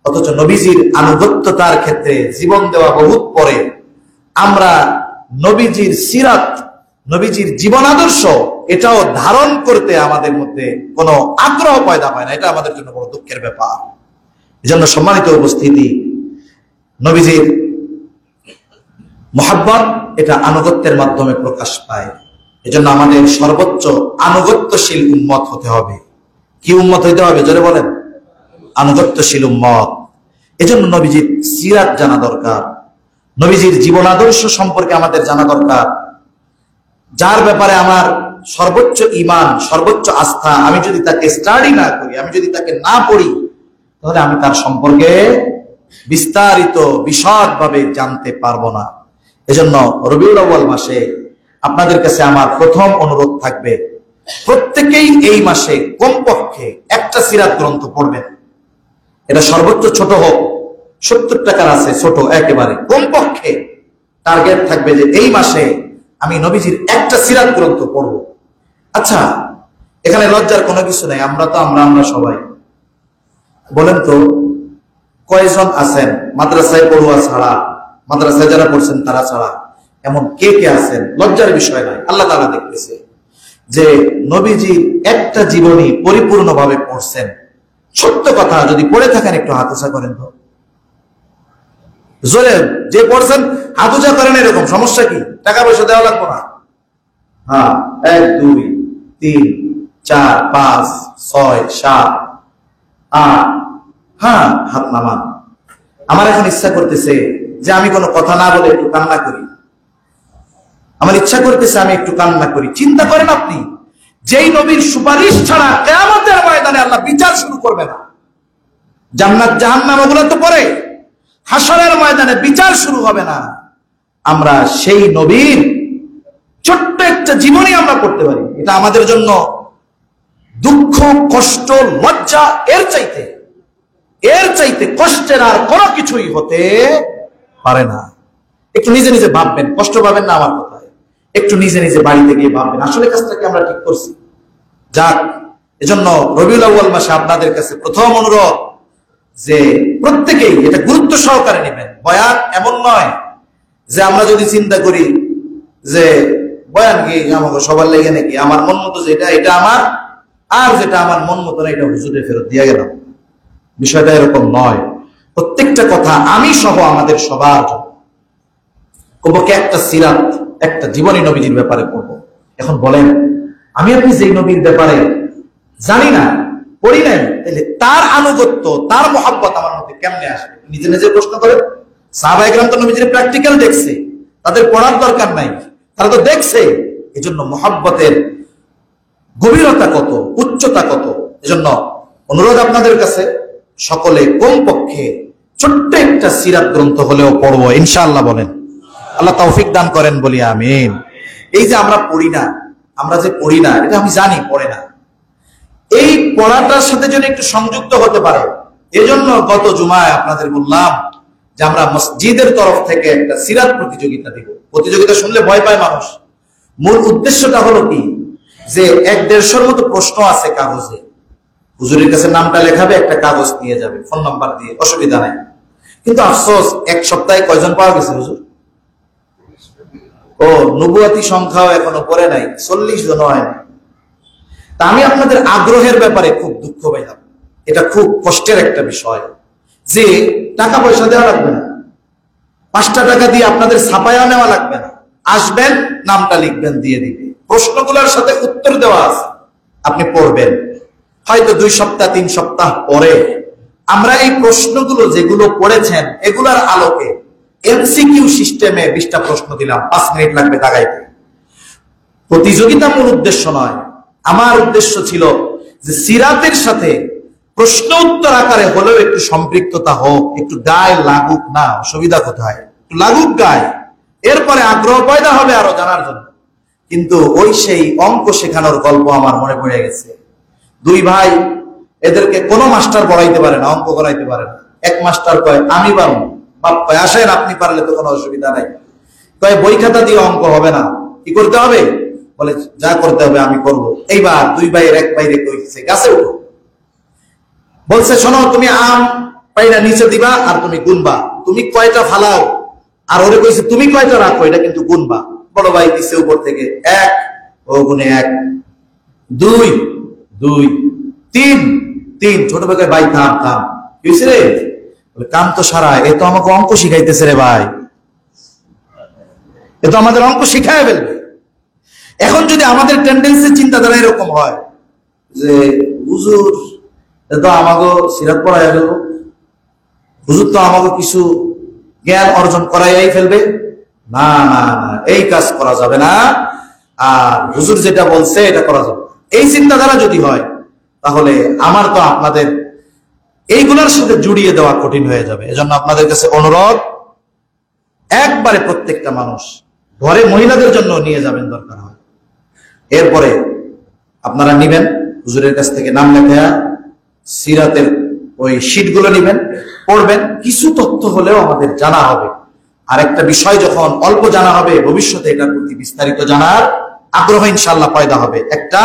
অথচ নবীজির আনুগত্যতার ক্ষেত্রে জীবন দেওয়া বহুত পরে আমরা নবীজির সিরাত, নবীজির জীবন আদর্শ এটাও ধারণ করতে আমাদের মধ্যে কোনো আগ্রহ পয়দা হয় না। এটা আমাদের জন্য বড় দুঃখের ব্যাপার। এজন্য সম্মানিত উপস্থিতি, নবীজির মুহাব্বত এটা আনুগত্যের মাধ্যমে প্রকাশ পায়। এজন্য আমাদের সর্বোচ্চ আনুগত্যশীল উম্মত হতে হবে। কি উম্মত হইতে হবে জোরে বলেন? আনুগত্যশীল উম্মত। এজন্য নবীজির সিরাত জানা দরকার, নবীজির জীবন আদর্শ সম্পর্কে আমাদের জানা দরকার। যার ব্যাপারে আমার সর্বোচ্চ ঈমান, সর্বোচ্চ আস্থা, আমি যদি তাকে স্টাডি না করি, আমি যদি তাকে না পড়ি, তাহলে আমি তার সম্পর্কে বিস্তারিত বিশদভাবে জানতে পারবো না। এজন্য রবিউল আউয়াল মাসে আপনাদের কাছে আমার প্রথম অনুরোধ থাকবে, প্রত্যেকেই এই মাসে কমপক্ষে একটা সিরাত গ্রন্থ পড়বেন। এটা সর্বোচ্চ ছোট হোক, 70 টাকার আছে, ছোট একেবারে, কমপক্ষে টার্গেট থাকবে যে এই মাসে আমি নবীজির একটা সিরাত গ্রন্থ পড়ব। আচ্ছা, এখানে লজ্জার কোনো কিছু নাই। আমরা সবাই বলেন তো কয়জন আছেন মাদ্রাসায় পড়ুয়া ছাড়া, মাদ্রাসায় যারা পড়ছেন তারা ছাড়া, এমন কে কে আছেন? লজ্জার বিষয় নয়, আল্লাহ তাআলা দেখতেছে যে নবীজির একটা জীবনী পরিপূর্ণভাবে পড়ছেন। সত্য কথা, যদি পড়ে থাকেন একটু হাত উঁচা করেন তো। জোরে যে পড়ছেন হাত উঁচা করেন, এরকম সমস্যা কি? টাকা পয়সা দেওয়া লাগবে না। হ্যাঁ, 1 2 3 4 5 6 7 8, হ্যাঁ, হাত নামান। আমার এখন ইচ্ছা করতেছে যে আমি কোনো কথা না বলে একটু কান্না করি। আমার ইচ্ছা করতেছে আমি একটু কান্না করি। চিন্তা করেন আপনি, যেই নবীর সুপারিশ ছাড়া কিয়ামতের ময়দানে আল্লাহ বিচার শুরু করবে না। জান্নাত জাহান্নাম ওগুলো তো পরে, হাসরের ময়দানে বিচার শুরু হবে না। আমরা সেই নবীর ছোট্ট একটা জীবনী আমরা পড়তে পারি। এটা আমাদের জন্য দুঃখ, কষ্ট, লজ্জা, এর চাইতে কষ্টের আর কোনো কিছুই হতে পারে না। একটু নিজে নিজে ভাববেন, কষ্ট পাবেন না আমার কথায়। একটু নিজে নিজে বাড়িতে গিয়ে ভাববেন আসলে কাজটাকে আমরা ঠিক করছি। যাক, এজন্য রবিউল আউয়াল মাসে আপনাদের কাছে প্রথম অনুরোধ যে প্রত্যেকেই এটা গুরুত্ব সহকারে নেবেন। বয়ান এমন নয় যে আমরা যদি চিন্তা করি যে বয়ান কি আমাকে সবার লেগে নাকি, আমার মন মতো যেটা এটা আমার, আর যেটা আমার মন মতো না এটা হুজুরে ফেরত দিয়ে গেলাম। বিষয়টা এরকম নয়। প্রত্যেকটা কথা আমি সহ আমাদের সবার জন্য কমপক্ষে একটা সিরাত, একটা জীবনী নবীজির ব্যাপারে পড়বো। এখন বলেন, আমি আপনি যে নবীর ব্যাপারে জানি না, পড়ি নাই, তাহলে তার আনুগত্য, তার মুহাব্বত আমার মধ্যে কেমনে আসবে? নিজে নিজে প্রশ্ন করেন। সাহাবায়ে কেরাম তো নবীজির প্র্যাকটিক্যাল দেখছে, তাদের পড়ার দরকার নাই, তারা তো দেখছে। এজন্য মুহাব্বতের গভীরতা কত, উচ্চতা কত। এজন্য অনুরোধ আপনাদের কাছে, সকলে কমপক্ষে ছোট্ট একটা সিরাত গ্রন্থ হলেও পড়বো ইনশাআল্লাহ। বলেন আল্লাহ তৌফিক দান করেন, বলি আমিন। এই যে আমরা যে পড়ি না, এটা আমি জানি পড়ে না। এই পড়াটার সাথে যদি একটু সংযুক্ত হতে পারে, এজন্য গত জুমায় আপনাদের বললাম যে আমরা মসজিদের তরফ থেকে একটা সিরাত প্রতিযোগিতা দিব। প্রতিযোগিতা শুনলে ভয় পায় মানুষ। মূল উদ্দেশ্যটা হলো কি, যে 1-150 মতো প্রশ্ন আছে কাগজে, হুজুরের কাছে নামটা লেখাবে, একটা কাগজ নিয়ে যাবে, ফোন নাম্বার দিয়ে, অসুবিধা নাই। কিন্তু আফসোস, এক সপ্তাহে কয়জন পাওয়া গেছে হুজুর? ও নবুয়াতি সংখ্যাও এখনো পড়ে নাই, 40 জন হয় না। তা আমি আপনাদের আগ্রহের ব্যাপারে খুব দুঃখ পাইলাম। এটা খুব কষ্টের একটা বিষয় যে টাকা পয়সা দেওয়া লাগবে না, 5টা টাকা দিয়ে আপনাদের ছাপায়া নেওয়া লাগবে না। আসবেন, নামটা লিখবেন, দিয়ে দিবে। প্রশ্নগুলোর সাথে উত্তর দেওয়া আছে, আপনি পড়বেন। হয়তো 2 সপ্তাহ 3 সপ্তাহ পরে আমরা এই প্রশ্নগুলো যেগুলো পড়েছেন এগুলার আলোকে এমসিকিউ সিস্টেমে 20টা প্রশ্ন দিলাম, 5 মিনিট লাগবে দাগাইতে। প্রতিযোগিতামূলক উদ্দেশ্য নয়, আমার উদ্দেশ্য ছিল যে সিরাতের সাথে প্রশ্ন উত্তর আকারে হলেও একটু সম্পৃক্ততা হোক, একটু গায়ে লাগুক না, অসুবিধা কোথায়, একটু লাগুক গায়ে, এরপরে আগ্রহ পয়দা হবে আরো জানার জন্য। কিন্তু ওই সেই অঙ্ক শেখানোর গল্প আমার মনে পড়ে গেছে। 2 ভাই, এদেরকে কোনো মাস্টার পড়াইতে পারে না, অঙ্ক করাইতে পারে না। এক মাস্টার কয় আমি পারবো, বাপ কয় আসেন, আপনি পারলে তো কোনো অসুবিধা নাই। কয় বই খাতা দিয়ে অঙ্ক হবে না, কি করতে হবে? বলে যা করতে হবে আমি করব। এইবার 2 ভাইয়ের এক বাইরে কইছে গাছে উঠো। বলছে শোনো, তুমি আম পাইরা নিচে দিবা আর তুমি গুনবা, তুমি কয়টা ফালাও, আর ওরে কইছে তুমি কয়টা রাখো, এটা কিন্তু গুনবা। বড় ভাই দিছে উপর থেকে 1, ও গুনে 1, 2, 2, 3, 3। ছোট ভাই ভাই থাম থাম, কি হইছে রে? বলে কাম তো সারা, এ তো আমাকে অঙ্ক শিখাইতেছে রে ভাই, এ তো আমাদের অঙ্ক শিখায় ফেলবে। এখন যদি আমাদের টেন্ডেন্সি চিন্তাধারা এরকম হয় যে হুজুর তো আমাকে সিরাত পড়াই গেল, হুজুর তো আমাকে কিছু জ্ঞান অর্জন করাই ফেলবে, না না না, এই কাজ করা যাবে না, আর হুজুর যেটা বলছে এটা করা যাবে। এই চিন্তাধারা যদি হয় তাহলে আমার তো আপনাদের এইগুলোর সাথে জুড়িয়ে দেওয়া কঠিন হয়ে যাবে। এজন্য আপনাদের কাছে অনুরোধ, একবারে প্রত্যেকটা মানুষ ঘরে মহিলাদের জন্য নিয়ে যাবেন দরকার হয়। এরপরে আপনারা নিবেন হুজুরের কাছ থেকে নাম লেখা সিরাতের ওই শীটগুলো নিবেন, পড়বেন। কিছু তথ্য হলেও আমাদের জানা হবে। আর একটা বিষয় যখন অল্প জানা হবে, ভবিষ্যতে এটার প্রতি বিস্তারিত জানার আগ্রহ ইনশাআল্লাহ পয়দা হবে। একটা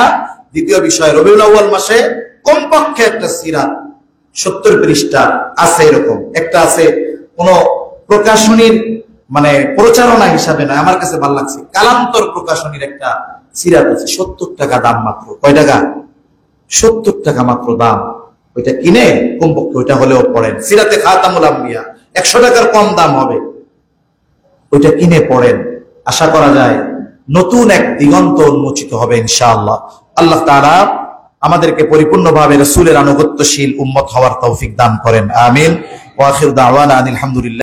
দ্বিতীয় বিষয়, রবিউল আউয়াল মাসে কমপক্ষে একটা সিরাত 70 পৃষ্ঠা আছে, এরকম একটা আছে। কোন প্রকাশনীর মানে প্রচারণা হিসাবে না, আমার কাছে ভালো লাগছে, কালান্তর প্রকাশনীর একটা সিরাত আছে, 70 টাকা দাম মাত্র। কয় টাকা? 70 টাকা মাত্র দাম। ওইটা কিনে কমপক্ষে ওইটা হলেও পড়েন। সিরাতে খাতামুল আম্বিয়া 100 টাকার কম দাম হবে, ওইটা কিনে পড়েন। আশা করা যায় নতুন এক দিগন্ত উন্মোচিত হবে ইনশাআল্লাহ। আল্লাহ তাআলা আমাদেরকে পরিপূর্ণভাবে রাসূলের আনুগত্যশীল উম্মত হওয়ার তৌফিক দান করেন, আমিন। ওয়া আখির দাওয়ানা আলহামদুলিল্লাহ।